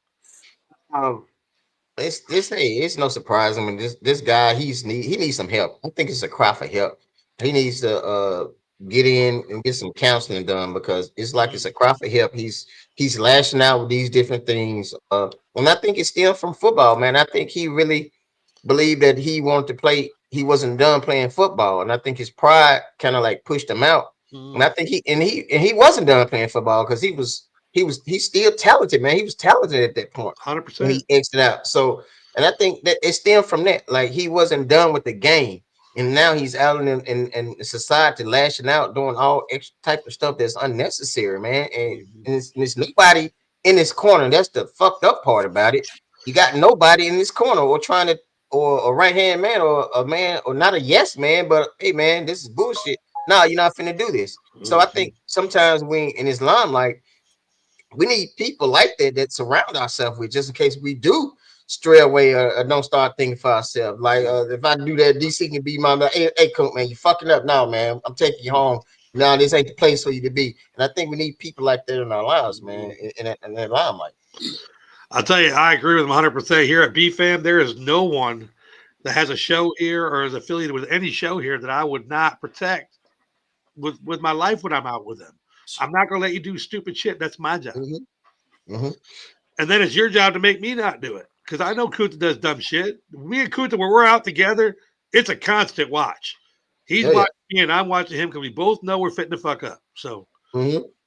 It's no surprise. I mean, this guy, he needs some help. I think it's a cry for help. He needs to get in and get some counseling done, because it's like it's a cry for help. He's lashing out with these different things. And I think it's still from football, man. I think he really believed that he wanted to play. He wasn't done playing football, and I think his pride kind of like pushed him out. And I think he wasn't done playing football, because he's still talented, man. He was talented at that point. 100%. He exited out. So, and I think that it stemmed from that. Like, he wasn't done with the game, and now he's out in society lashing out, doing all extra type of stuff that's unnecessary, man. And it's nobody in this corner. That's the fucked up part about it. You got nobody in this corner or trying to, or a right hand man, or a man, or not a yes man, but hey man, this is bullshit. No, you're not finna do this. So I think sometimes we in Islam, like, we need people like that surround ourselves with, just in case we do stray away or don't start thinking for ourselves. Like, if I do that, DC can be my man. Hey, Coach, man, you fucking up now, man. I'm taking you home. Now this ain't the place for you to be. And I think we need people like that in our lives, man, in that limelight. I'll tell you, I agree with him 100%. Here at BFAM, there is no one that has a show here or is affiliated with any show here that I would not protect with my life when I'm out with them. I'm not going to let you do stupid shit. That's my job. And then it's your job to make me not do it, because I know Kuta does dumb shit. Me and Kuta, when we're out together, it's a constant watch. He's watching me and I'm watching him, because we both know we're fitting to fuck up. So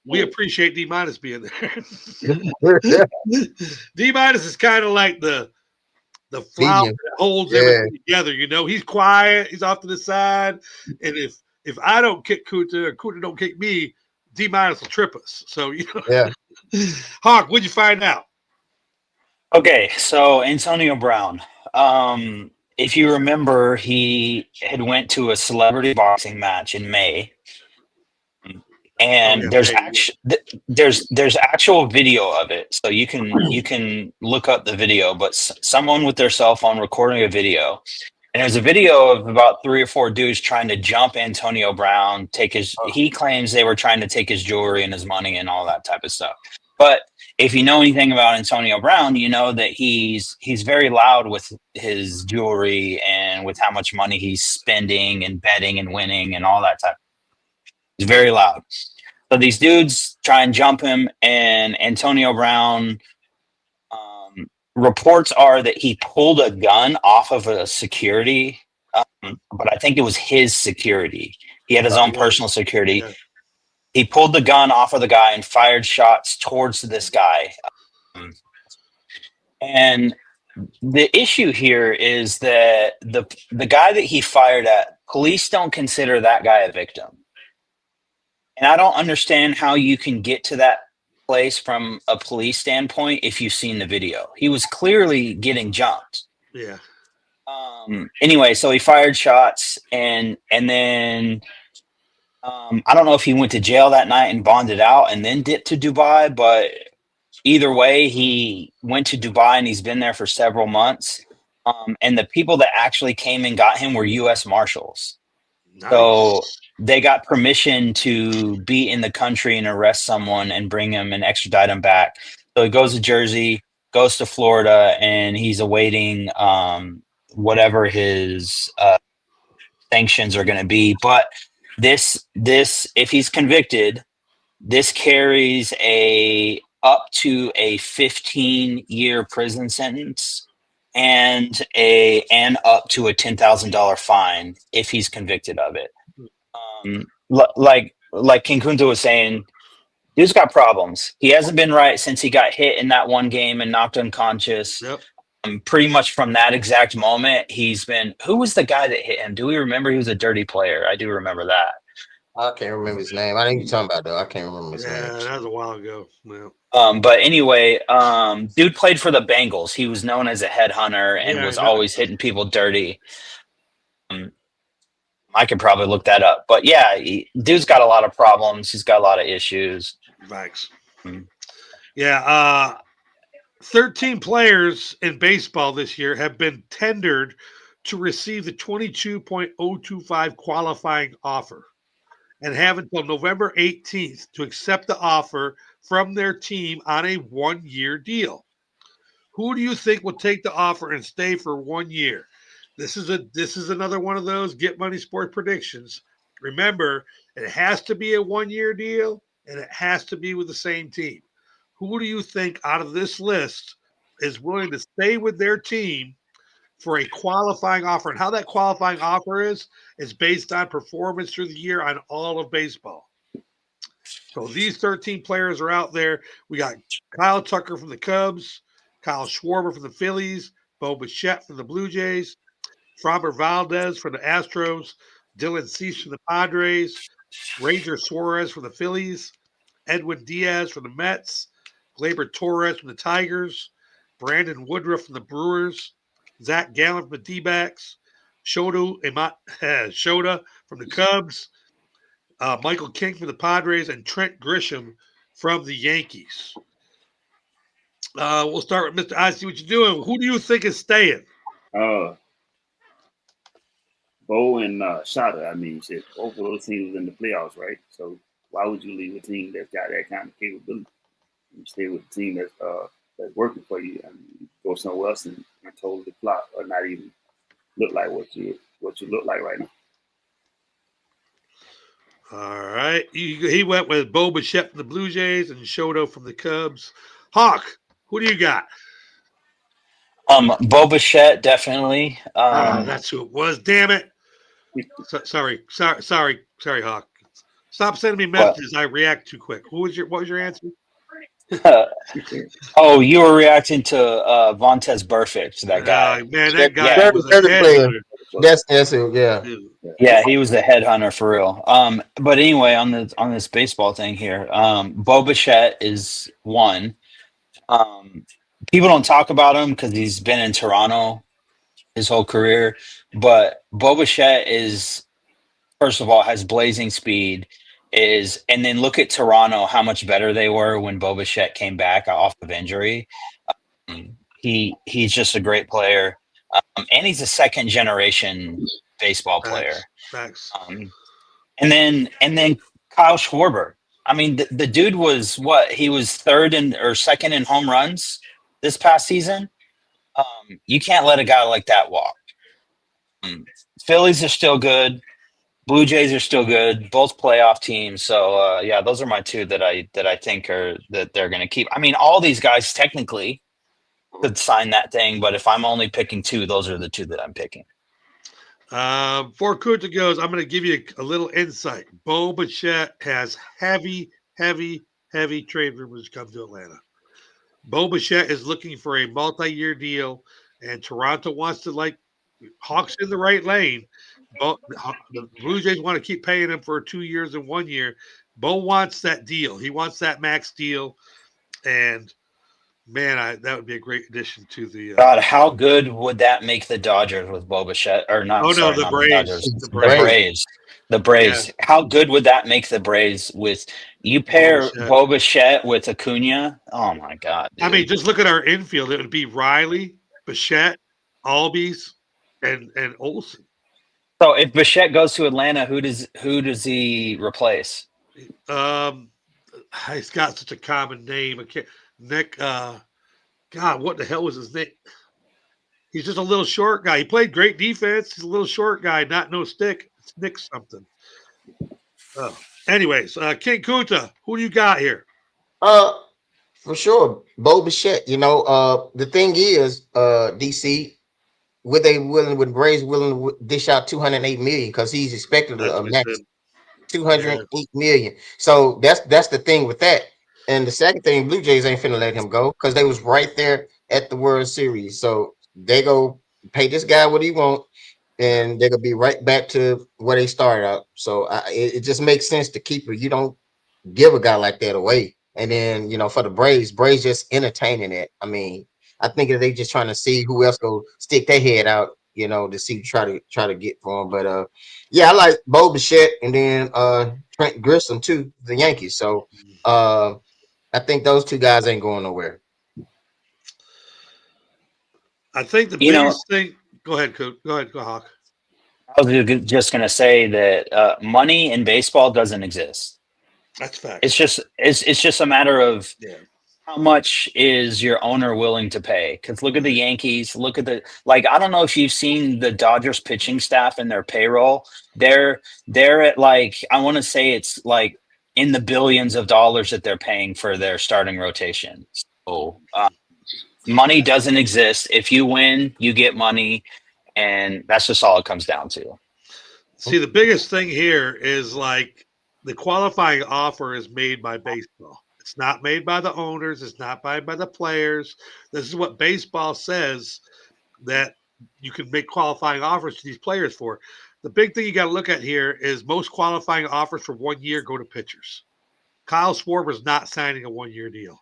we appreciate D- being there. D- is kind of like the flower that holds everything together. You know, he's quiet. He's off to the side. And if I don't kick Kuta or Kuta don't kick me, D- will trip us. So, you know. Hawk, what'd you find out? Okay, so Antonio Brown. If you remember, he had went to a celebrity boxing match in May. And there's actual video of it, so you can look up the video. But someone with their cell phone recording a video, and there's a video of about 3 or 4 dudes trying to jump Antonio Brown. He claims they were trying to take his jewelry and his money and all that type of stuff. But if you know anything about Antonio Brown, you know that he's very loud with his jewelry and with how much money he's spending and betting and winning and all that type. He's very loud. So these dudes try and jump him, and Antonio Brown, reports are that he pulled a gun off of a security, but I think it was his security. He had his own personal security. Yeah. He pulled the gun off of the guy and fired shots towards this guy. And the issue here is that the guy that he fired at, police don't consider that guy a victim. And I don't understand how you can get to that place from a police standpoint if you've seen the video. He was clearly getting jumped. Yeah. Anyway, so he fired shots, and then I don't know if he went to jail that night and bonded out and then dipped to Dubai, but either way, he went to Dubai and he's been there for several months. And the people that actually came and got him were U.S. Marshals. Nice. So they got permission to be in the country and arrest someone and bring him and extradite him back. So he goes to Jersey, goes to Florida, and he's awaiting whatever his sanctions are going to be. But this, if he's convicted, this carries up to a 15-year prison sentence and up to a $10,000 fine if he's convicted of it. Like King Kunta was saying, Dude's got problems. He hasn't been right since he got hit in that one game and knocked unconscious. Yep. Pretty much from that exact moment, he's been. Who was the guy that hit him? Do we remember? He was a dirty player. I do remember that. I can't remember his name. I think you're talking about though. I can't remember his Yeah, name. that was a while ago. Yeah. But anyway, dude played for the Bengals. He was known as a headhunter and was always hitting people dirty. I could probably look that up, but yeah, dude's got a lot of problems. He's got a lot of issues. Thanks. Yeah. 13 players in baseball this year have been tendered to receive the 22.025 qualifying offer and have until November 18th to accept the offer from their team on a 1-year deal. Who do you think will take the offer and stay for 1 year? This is another one of those Get Money Sports predictions. Remember, it has to be a 1-year deal and it has to be with the same team. Who do you think out of this list is willing to stay with their team for a qualifying offer? And how that qualifying offer is based on performance through the year on all of baseball. So these 13 players are out there. We got Kyle Tucker from the Cubs, Kyle Schwarber from the Phillies, Bo Bichette from the Blue Jays, Framber Valdez from the Astros, Dylan Cease from the Padres, Ranger Suarez from the Phillies, Edwin Diaz from the Mets, Gleyber Torres from the Tigers, Brandon Woodruff from the Brewers, Zach Gallen from the D-backs, Shota from the Cubs, Michael King from the Padres, and Trent Grisham from the Yankees. We'll start with Mr. I See What You're Doing. Who do you think is staying? Bo and Shota. I mean, shit, both of those teams in the playoffs, right? So why would you leave a team that's got that kind of capability? You stay with a team that's working for you, and you go somewhere else and totally flop or not even look like what you look like right now. All right. He went with Bo Bichette from the Blue Jays and Shota from the Cubs. Hawk, who do you got? Bo Bichette, definitely. That's who it was. Damn it. Sorry, Hawk. Stop sending me messages. I react too quick. What was your answer? Oh, you were reacting to Vontaze Burfict, that guy. Man, that guy was a player. That's it. Yeah. Yeah, he was a headhunter for real. But anyway, on this baseball thing here, Bo Bichette is one. People don't talk about him because he's been in Toronto his whole career, but Bo Bichette is, first of all, has blazing speed. And then look at Toronto, how much better they were when Bo Bichette came back off of injury. He's just a great player, and he's a second generation baseball player. Thanks. And then Kyle Schwarber. I mean, the dude was what? He was second in home runs this past season. You can't let a guy like that walk. Phillies are still good. Blue Jays are still good, both playoff teams. So yeah, those are my two that I think that they're going to keep. I mean, all these guys technically could sign that thing, but if I'm only picking two, those are the two that I'm picking. Before Kunta goes, I'm going to give you a little insight. Bo Bichette has heavy trade rumors come to Atlanta. Bo Bichette is looking for a multi-year deal, and Toronto wants to Hawks in the right lane. The Blue Jays want to keep paying him for 2 years and 1 year. Bo wants that deal. He wants that max deal. And, man, that would be a great addition to the God, how good would that make the Dodgers with Bo Bichette? Or not, the Braves. The Braves. Yeah. How good would that make the Braves with you pair Bo Bichette with Acuna? Oh, my God. Dude. I mean, just look at our infield. It would be Riley, Bichette, Albies, and Olsen. So if Bichette goes to Atlanta, who does he replace? He's got such a common name. Nick. God, what the hell was his name? He's just a little short guy. He played great defense. He's a little short guy, not no stick. It's Nick something. Anyways, King Kunta, who do you got here? For sure, Bo Bichette. The thing is, DC. Would Braves willing to dish out $208 million because he's expected to max $208 million. So that's the thing with that. And the second thing, Blue Jays ain't finna let him go because they was right there at the World Series. So they go pay this guy what he want, and they're gonna be right back to where they started out. So it just makes sense to keep it. You don't give a guy like that away. And then for the Braves just entertaining it. I mean, I think that they just trying to see who else go stick their head out, to see try to get for him. But yeah, I like Bo Bichette and then Trent Grissom too, the Yankees. So I think those two guys ain't going nowhere. I think the biggest thing. Go ahead, Coop. Go ahead, Hawk. I was just gonna say that money in baseball doesn't exist. That's fact. It's just a matter of how much is your owner willing to pay? Because look at the Yankees. Look at I don't know if you've seen the Dodgers pitching staff and their payroll. They're at I want to say it's in the billions of dollars that they're paying for their starting rotation. So money doesn't exist. If you win, you get money, and that's just all it comes down to. See, the biggest thing here is the qualifying offer is made by baseball. It's not made by the owners. It's not made by the players. This is what baseball says that you can make qualifying offers to these players for. The big thing you got to look at here is most qualifying offers for 1 year go to pitchers. Kyle Schwarber's not signing a 1 year deal.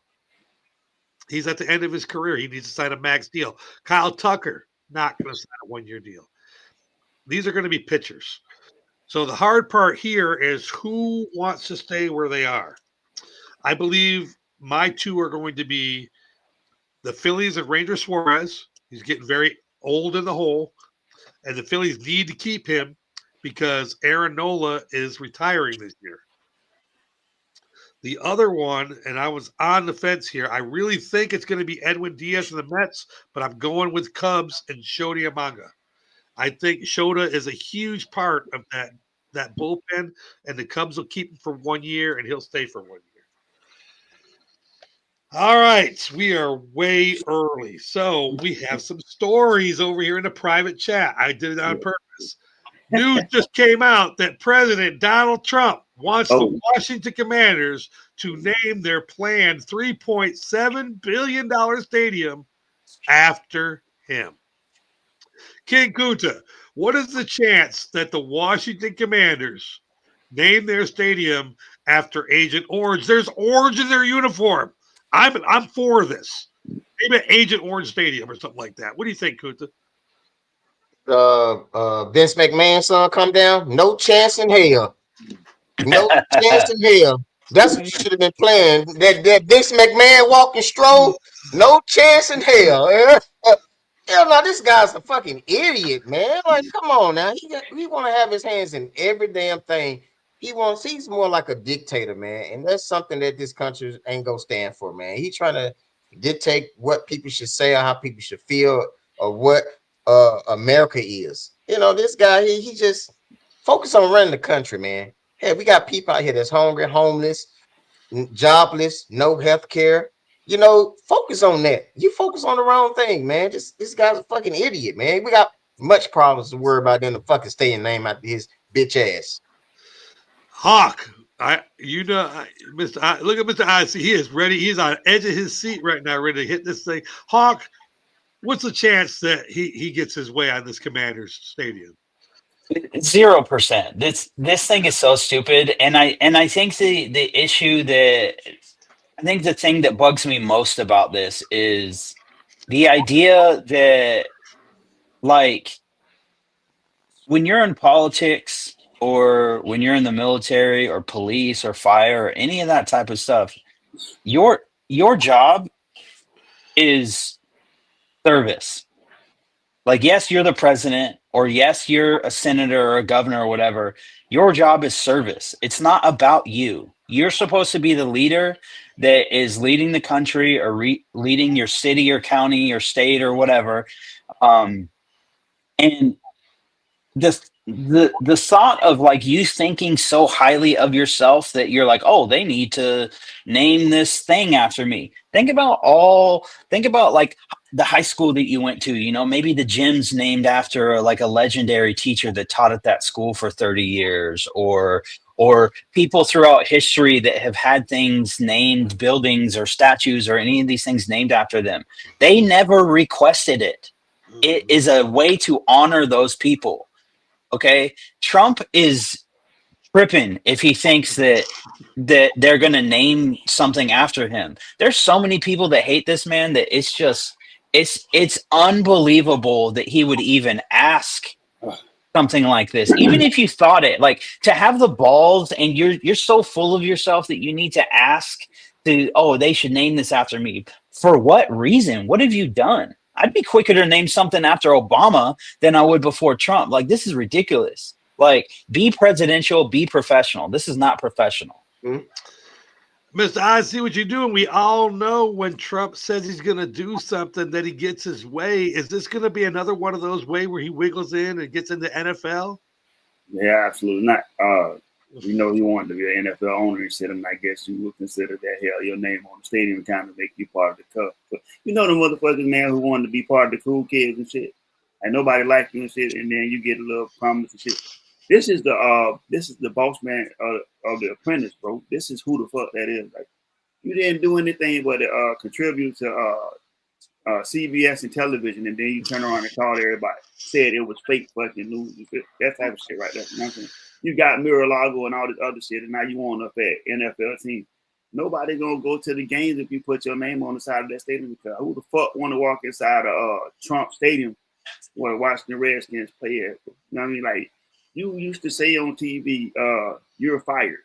He's at the end of his career. He needs to sign a max deal. Kyle Tucker, not going to sign a 1 year deal. These are going to be pitchers. So the hard part here is who wants to stay where they are. I believe my two are going to be the Phillies and Ranger Suarez. He's getting very old in the hole, and the Phillies need to keep him because Aaron Nola is retiring this year. The other one, and I was on the fence here, I really think it's going to be Edwin Diaz and the Mets, but I'm going with Cubs and Shota Imanga. I think Shota is a huge part of that bullpen, and the Cubs will keep him for 1 year, and he'll stay for 1 year. All right, we are way early, so we have some stories over here in the private chat. I did it on purpose. News just came out that President Donald Trump wants the Washington Commanders to name their planned $3.7 billion stadium after him. King Kunta, what is the chance that the Washington Commanders name their stadium after Agent Orange? There's orange in their uniform. I'm for this. Maybe Agent Orange Stadium or something like that. What do you think, Kunta? Vince McMahon's son come down? No chance in hell. No chance in hell. That's what you should have been playing. That Vince McMahon walking stroll? No chance in hell. Hell no, this guy's a fucking idiot, man. Come on now. He want to have his hands in every damn thing. He's more like a dictator, man. And that's something that this country ain't gonna stand for, man. He's trying to dictate what people should say or how people should feel or what America is. This guy, he just focus on running the country, man. Hey, we got people out here that's hungry, homeless, jobless, no health care. Focus on that. You focus on the wrong thing, man. This guy's a fucking idiot, man. We got much problems to worry about than to fucking stay and name out his bitch ass. Hawk, look at Mr. IC. He is ready. He's on the edge of his seat right now, ready to hit this thing. Hawk, what's the chance that he gets his way on this Commanders stadium? 0%. This thing is so stupid, and I think the issue that I think the thing that bugs me most about this is the idea that when you're in politics or when you're in the military or police or fire or any of that type of stuff, your job is service. Yes, you're the president, or yes, you're a senator or a governor or whatever. Your job is service. It's not about you. You're supposed to be the leader that is leading the country or leading your city or county or state or whatever. And the thought of like you thinking so highly of yourself that you're like, oh, they need to name this thing after me. Think about like the high school that you went to, you know, maybe the gym's named after like a legendary teacher that taught at that school for 30 years, or people throughout history that have had things named, buildings or statues or any of these things named after them. They never requested it. It is a way to honor those people. Okay, Trump is tripping if he thinks that they're going to name something after him. There's so many people that hate this man that it's unbelievable that he would even ask something like this. Even if you thought it, like, to have the balls and you're so full of yourself that you need to ask they should name this after me. For what reason? What have you done? I'd be quicker to name something after Obama than I would before Trump. Like, this is ridiculous. Like, be presidential, be professional. This is not professional. Mr. I see what you're doing. We all know when Trump says he's going to do something that he gets his way. Is this going to be another one of those ways where he wiggles in and gets into NFL? Yeah, absolutely not. You know, he wanted to be an NFL owner and shit, and I guess you would consider that, hell, your name on the stadium kind of make you part of the cup. But you know the motherfuckers, man, who wanted to be part of the cool kids and shit, and nobody liked you and shit, and then you get a little promise and shit. This is the boss man of The Apprentice, bro. This is who the fuck that is. Like, you didn't do anything but contribute to CBS and television, and then you turn around and call everybody, said it was fake fucking news. That type of shit right there. You know what I'm saying? You got Mar-a-Lago and all this other shit, and now you want up at NFL team. Nobody gonna go to the games if you put your name on the side of that stadium, because who the fuck want to walk inside a Trump Stadium where Washington Redskins play at? You know what I mean? Like, you used to say on TV, you're fired.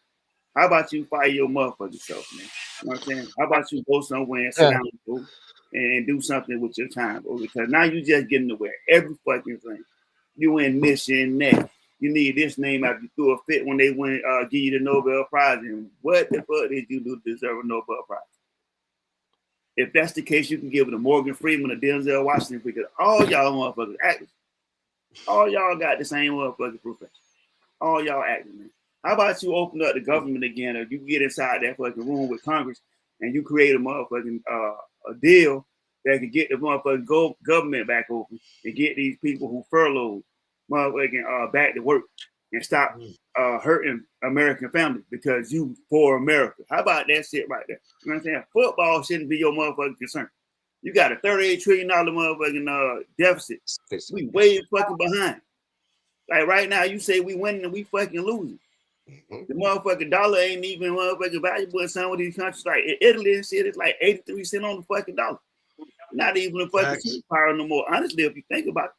How about you fire your motherfucking self, man? You know what I'm saying? How about you go somewhere and sit down and do something with your time, bro? Because now you just getting away every fucking thing. You in mission next. You need this name after you threw a fit when they went give you the Nobel Prize. And what the fuck did you do to deserve a Nobel Prize? If that's the case, you can give it to Morgan Freeman or Denzel Washington, because all y'all motherfuckers actors. All y'all got the same motherfucking profession. All y'all acting, man. How about you open up the government again, or you get inside that fucking room with Congress and you create a motherfucking a deal that can get the motherfucking government back open and get these people who furloughed motherfucking back to work and stop hurting American families because you for America. How about that shit right there? You know what I'm saying? Football shouldn't be your motherfucking concern. You got a $38 trillion motherfucking deficit. We way fucking behind. Like right now, you say we winning and we fucking losing. The motherfucking dollar ain't even motherfucking valuable in some of these countries. Like in Italy and shit, it's like 83 cents on the fucking dollar. Not even a fucking superpower no more. Honestly, if you think about it,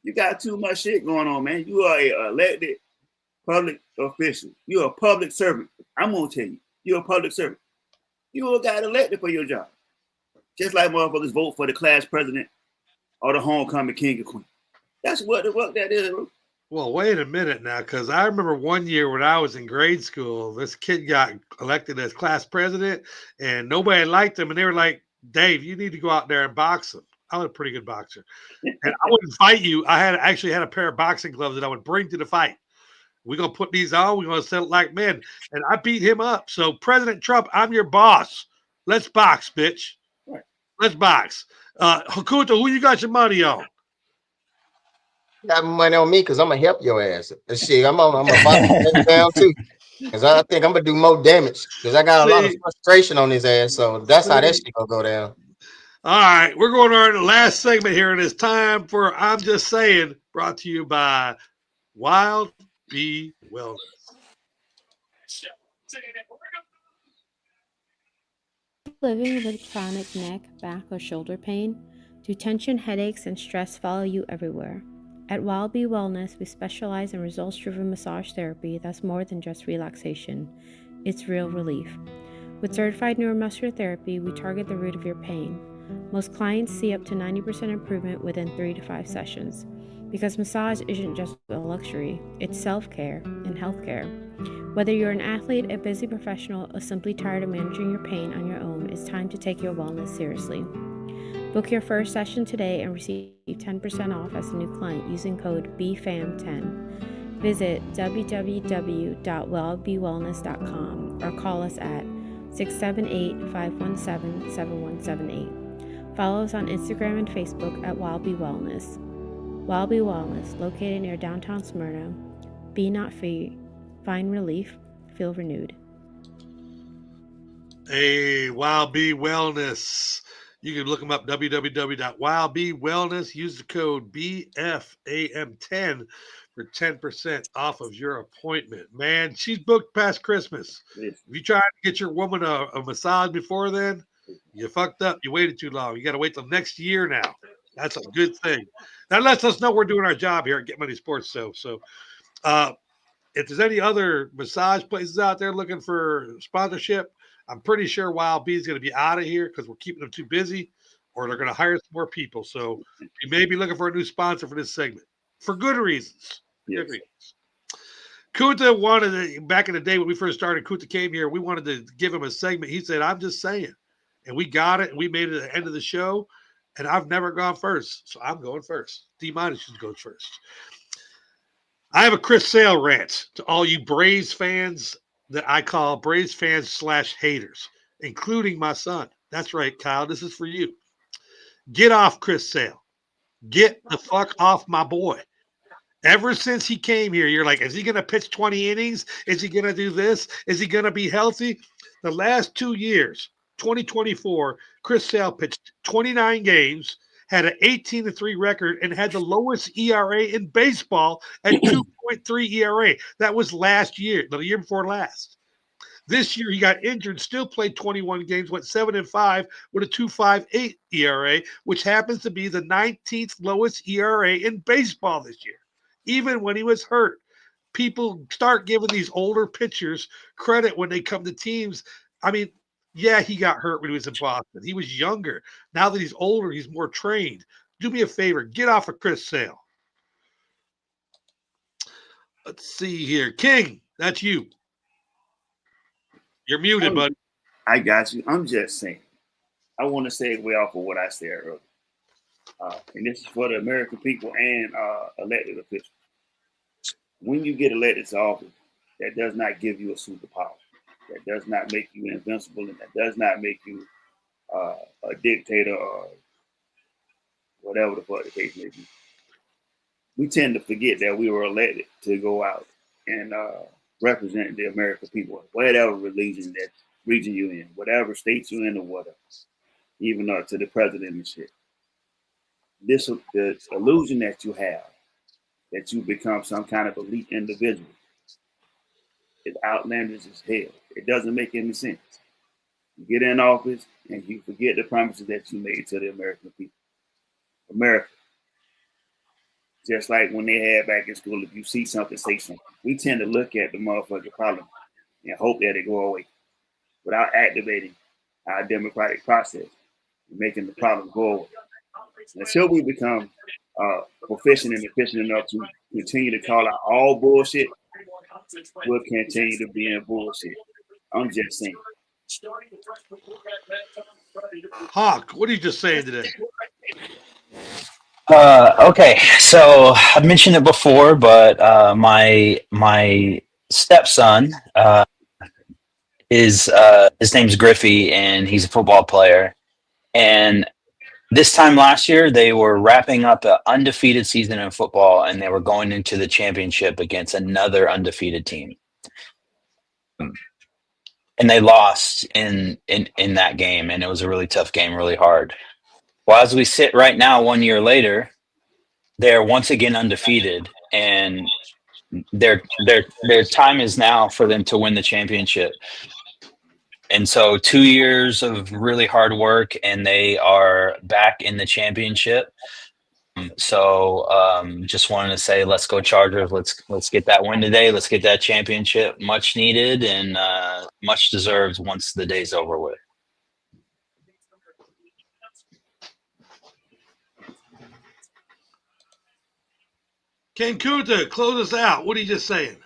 you got too much shit going on, man. You are a elected public official. You're a public servant. I'm gonna tell you, you're a public servant. You got elected for your job. Just like motherfuckers vote for the class president or the homecoming king or queen. That's what the fuck that is, bro. Well, wait a minute now, because I remember one year when I was in grade school, this kid got elected as class president, and nobody liked him, and they were like, Dave, you need to go out there and box him. I was a pretty good boxer. And I wouldn't fight you. I actually had a pair of boxing gloves that I would bring to the fight. We're going to put these on. We're going to settle like men. And I beat him up. So, President Trump, I'm your boss. Let's box, bitch. Right. Let's box. Hakuta, who you got your money on? Got money on me because I'm going to help your ass. Shit, I'm going to box down too. Because I think I'm going to do more damage because I got a lot of frustration on his ass. So, that's how that shit going to go down. All right, we're going on the last segment here, and it's time for I'm Just Saying, brought to you by Wild Bee Wellness. Living with chronic neck, back, or shoulder pain? Do tension, headaches, and stress follow you everywhere? At Wild Bee Wellness, we specialize in results-driven massage therapy that's more than just relaxation. It's real relief. With certified neuromuscular therapy, we target the root of your pain. Most clients see up to 90% improvement within 3 to 5 sessions. Because massage isn't just a luxury, it's self-care and healthcare. Whether you're an athlete, a busy professional, or simply tired of managing your pain on your own, it's time to take your wellness seriously. Book your first session today and receive 10% off as a new client using code BFAM10. Visit www.wellbewellness.com or call us at 678-517-7178. Follow us on Instagram and Facebook at Wildby Wellness. Wildby Wellness, located near downtown Smyrna. Be not free. Find relief. Feel renewed. Hey, Wildby Wellness. You can look them up, www.wildbewellness. Use the code BFAM10 for 10% off of your appointment. Man, she's booked past Christmas. Yes. If you tried to get your woman a massage before then, you fucked up. You waited too long. You got to wait till next year now. That's a good thing. That lets us know we're doing our job here at Get Money Sports. So if there's any other massage places out there looking for sponsorship, I'm pretty sure Wild B is going to be out of here because we're keeping them too busy, or they're going to hire some more people. So you may be looking for a new sponsor for this segment for good reasons. Yes. Good reasons. Kuta wanted back in the day when we first started, Kuta came here. We wanted to give him a segment. He said, I'm just saying. And we got it. And we made it at the end of the show. And I've never gone first. So I'm going first. D-Minus goes first. I have a Chris Sale rant to all you Braves fans that I call Braves fans / haters, including my son. That's right, Kyle. This is for you. Get off Chris Sale. Get the fuck off my boy. Ever since he came here, you're like, is he going to pitch 20 innings? Is he going to do this? Is he going to be healthy? The last 2 years, 2024, Chris Sale pitched 29 games, had an 18-3 record, and had the lowest ERA in baseball at 2.3 ERA. That was last year, the year before last. This year, he got injured, still played 21 games, went 7-5 with a 2.58 ERA, which happens to be the 19th lowest ERA in baseball this year. Even when he was hurt, people start giving these older pitchers credit when they come to teams. I mean, yeah, he got hurt when he was in Boston. He was younger. Now that he's older, he's more trained. Do me a favor. Get off of Chris Sale. Let's see here. King, that's you. You're muted, bud. I got you. I'm just saying. I want to segue off of what I said earlier. And this is for the American people and elected officials. When you get elected to office, that does not give you a superpower. That does not make you invincible, and that does not make you a dictator or whatever the fuck the case may be. We tend to forget that we were elected to go out and represent the American people, whatever region you're in, whatever state you're in, or whatever, even to the president and shit. The illusion that you have that you become some kind of elite individual is outlandish as hell. It doesn't make any sense. You get in office and you forget the promises that you made to the American people. America. Just like when they had back in school, if you see something, say something. We tend to look at the motherfucking problem and hope that it go away without activating our democratic process and making the problem go away. Until we become proficient and efficient enough to continue to call out all bullshit, we'll continue to be in bullshit. I'm just saying. Hawk, what are you just saying today? Okay, so I've mentioned it before, but my stepson his name's Griffey, and he's a football player. And this time last year, they were wrapping up an undefeated season in football, and they were going into the championship against another undefeated team. And they lost in that game, and it was a really tough game, really hard. Well, as we sit right now, 1 year later, they're once again undefeated, and their time is now for them to win the championship. And so 2 years of really hard work, and they are back in the championship. So just wanted to say, let's go Chargers. Let's get that win today. Let's get that championship, much needed and much deserved once the day's over with. Ken Kuta, close us out. What are you just saying?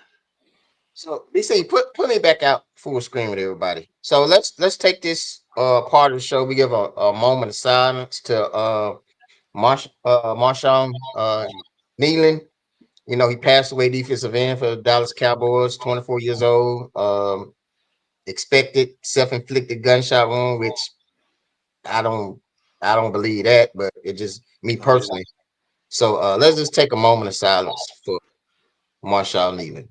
So DC, put me back out full screen with everybody. So let's take this part of the show. We give a moment of silence to Marshawn Nealon. You know, he passed away, defensive end for the Dallas Cowboys, 24 years old. Expected self-inflicted gunshot wound, which I don't believe that, but it just me personally. So let's just take a moment of silence for Marshawn Nealon.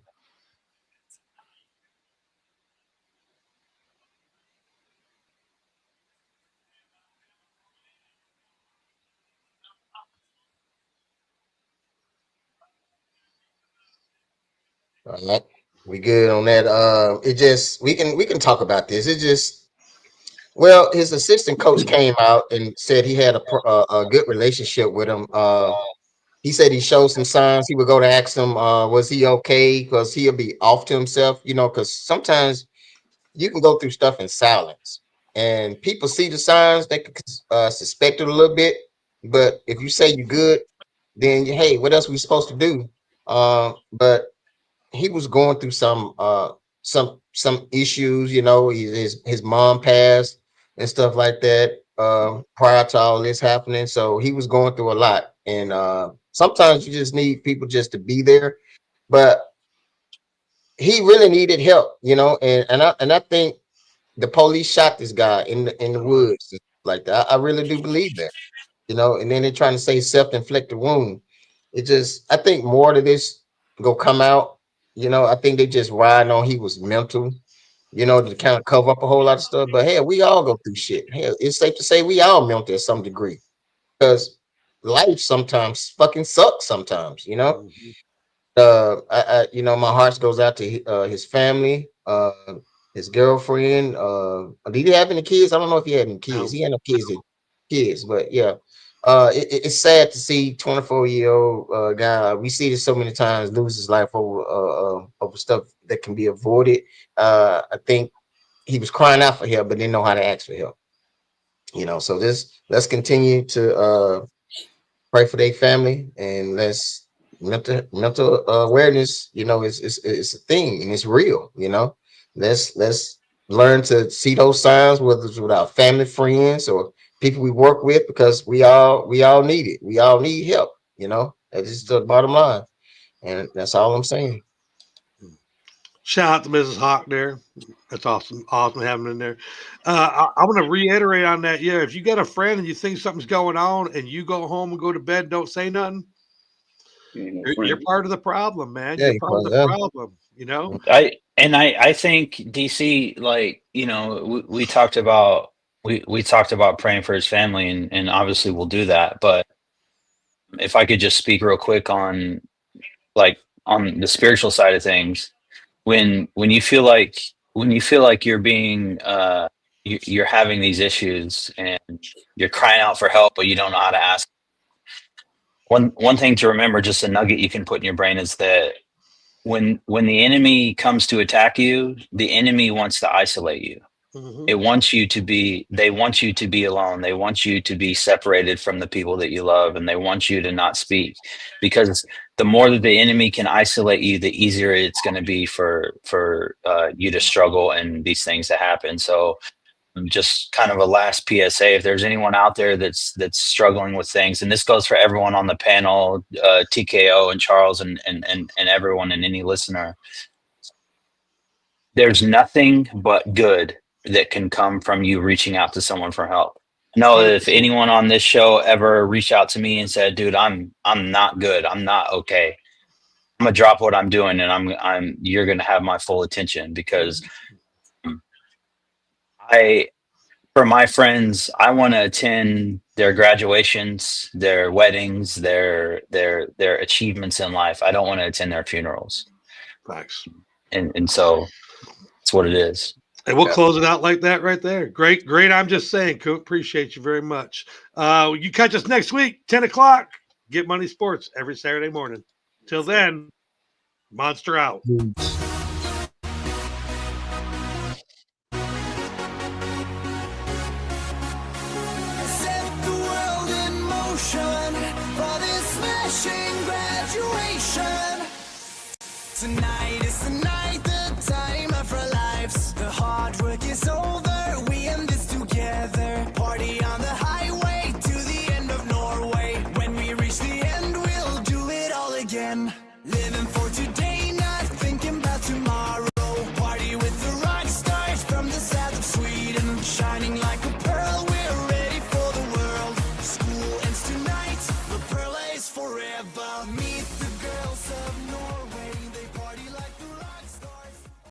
All right, we good on that. It just we can talk about this. It just his assistant coach came out and said he had a good relationship with him. He said he showed some signs. He would go to ask him, was he okay? Because he'll be off to himself, you know, because sometimes you can go through stuff in silence and people see the signs, they can suspect it a little bit. But if you say you're good, then hey, what else are we supposed to do? But he was going through some issues, you know. His mom passed and stuff like that prior to all this happening, so he was going through a lot. And sometimes you just need people just to be there, but he really needed help, you know. And I think the police shot this guy in the woods like that. I really do believe that, you know. And then they're trying to say self-inflicted wound. I think more to this go come out. You know, I think they just riding on he was mental, you know, to kind of cover up a whole lot of stuff. But hey, we all go through shit. Hell, it's safe to say we all mental at some degree because life sometimes fucking sucks sometimes, you know. You know, my heart goes out to his family, his girlfriend. Did he have any kids? I don't know if he had any kids. He had no kids, but yeah. It's sad to see 24-year-old guy. We see this so many times lose his life over stuff that can be avoided. I think he was crying out for help, but didn't know how to ask for help. You know, so let's continue to pray for their family, and let's mental awareness. You know, it's a thing and it's real. You know, let's learn to see those signs, whether it's with our family, friends, or people we work with, because we all need it. We all need help, you know. That's just the bottom line. And that's all I'm saying. Shout out to Mrs. Hawk there. That's awesome. Awesome having in there. I'm going to reiterate on that. Yeah, if you got a friend and you think something's going on and you go home and go to bed, don't say nothing. You're part of the problem, man. Yeah, you're part of the problem, you know. I think DC, like, you know, we talked about praying for his family, and obviously we'll do that. But if I could just speak real quick on the spiritual side of things, when you feel like you're being you're having these issues and you're crying out for help, but you don't know how to ask. One thing to remember, just a nugget you can put in your brain, is that when the enemy comes to attack you, the enemy wants to isolate you. Mm-hmm. They want you to be alone. They want you to be separated from the people that you love, and they want you to not speak, because the more that the enemy can isolate you, the easier it's going to be for you to struggle and these things to happen. So just kind of a last PSA, if there's anyone out there that's struggling with things, and this goes for everyone on the panel, TKO and Charles and everyone and any listener, there's nothing but good that can come from you reaching out to someone for help. No, if anyone on this show ever reached out to me and said, dude, I'm not good, I'm not okay, I'm gonna drop what I'm doing and you're gonna have my full attention, because for my friends, I want to attend their graduations, their weddings, their achievements in life. I don't want to attend their funerals. Thanks. And so that's what it is. And we'll close it out like that right there. Great. I'm just saying, Coop, appreciate you very much. You catch us next week, 10 o'clock. Get Money Sports every Saturday morning. Till then, Monster out.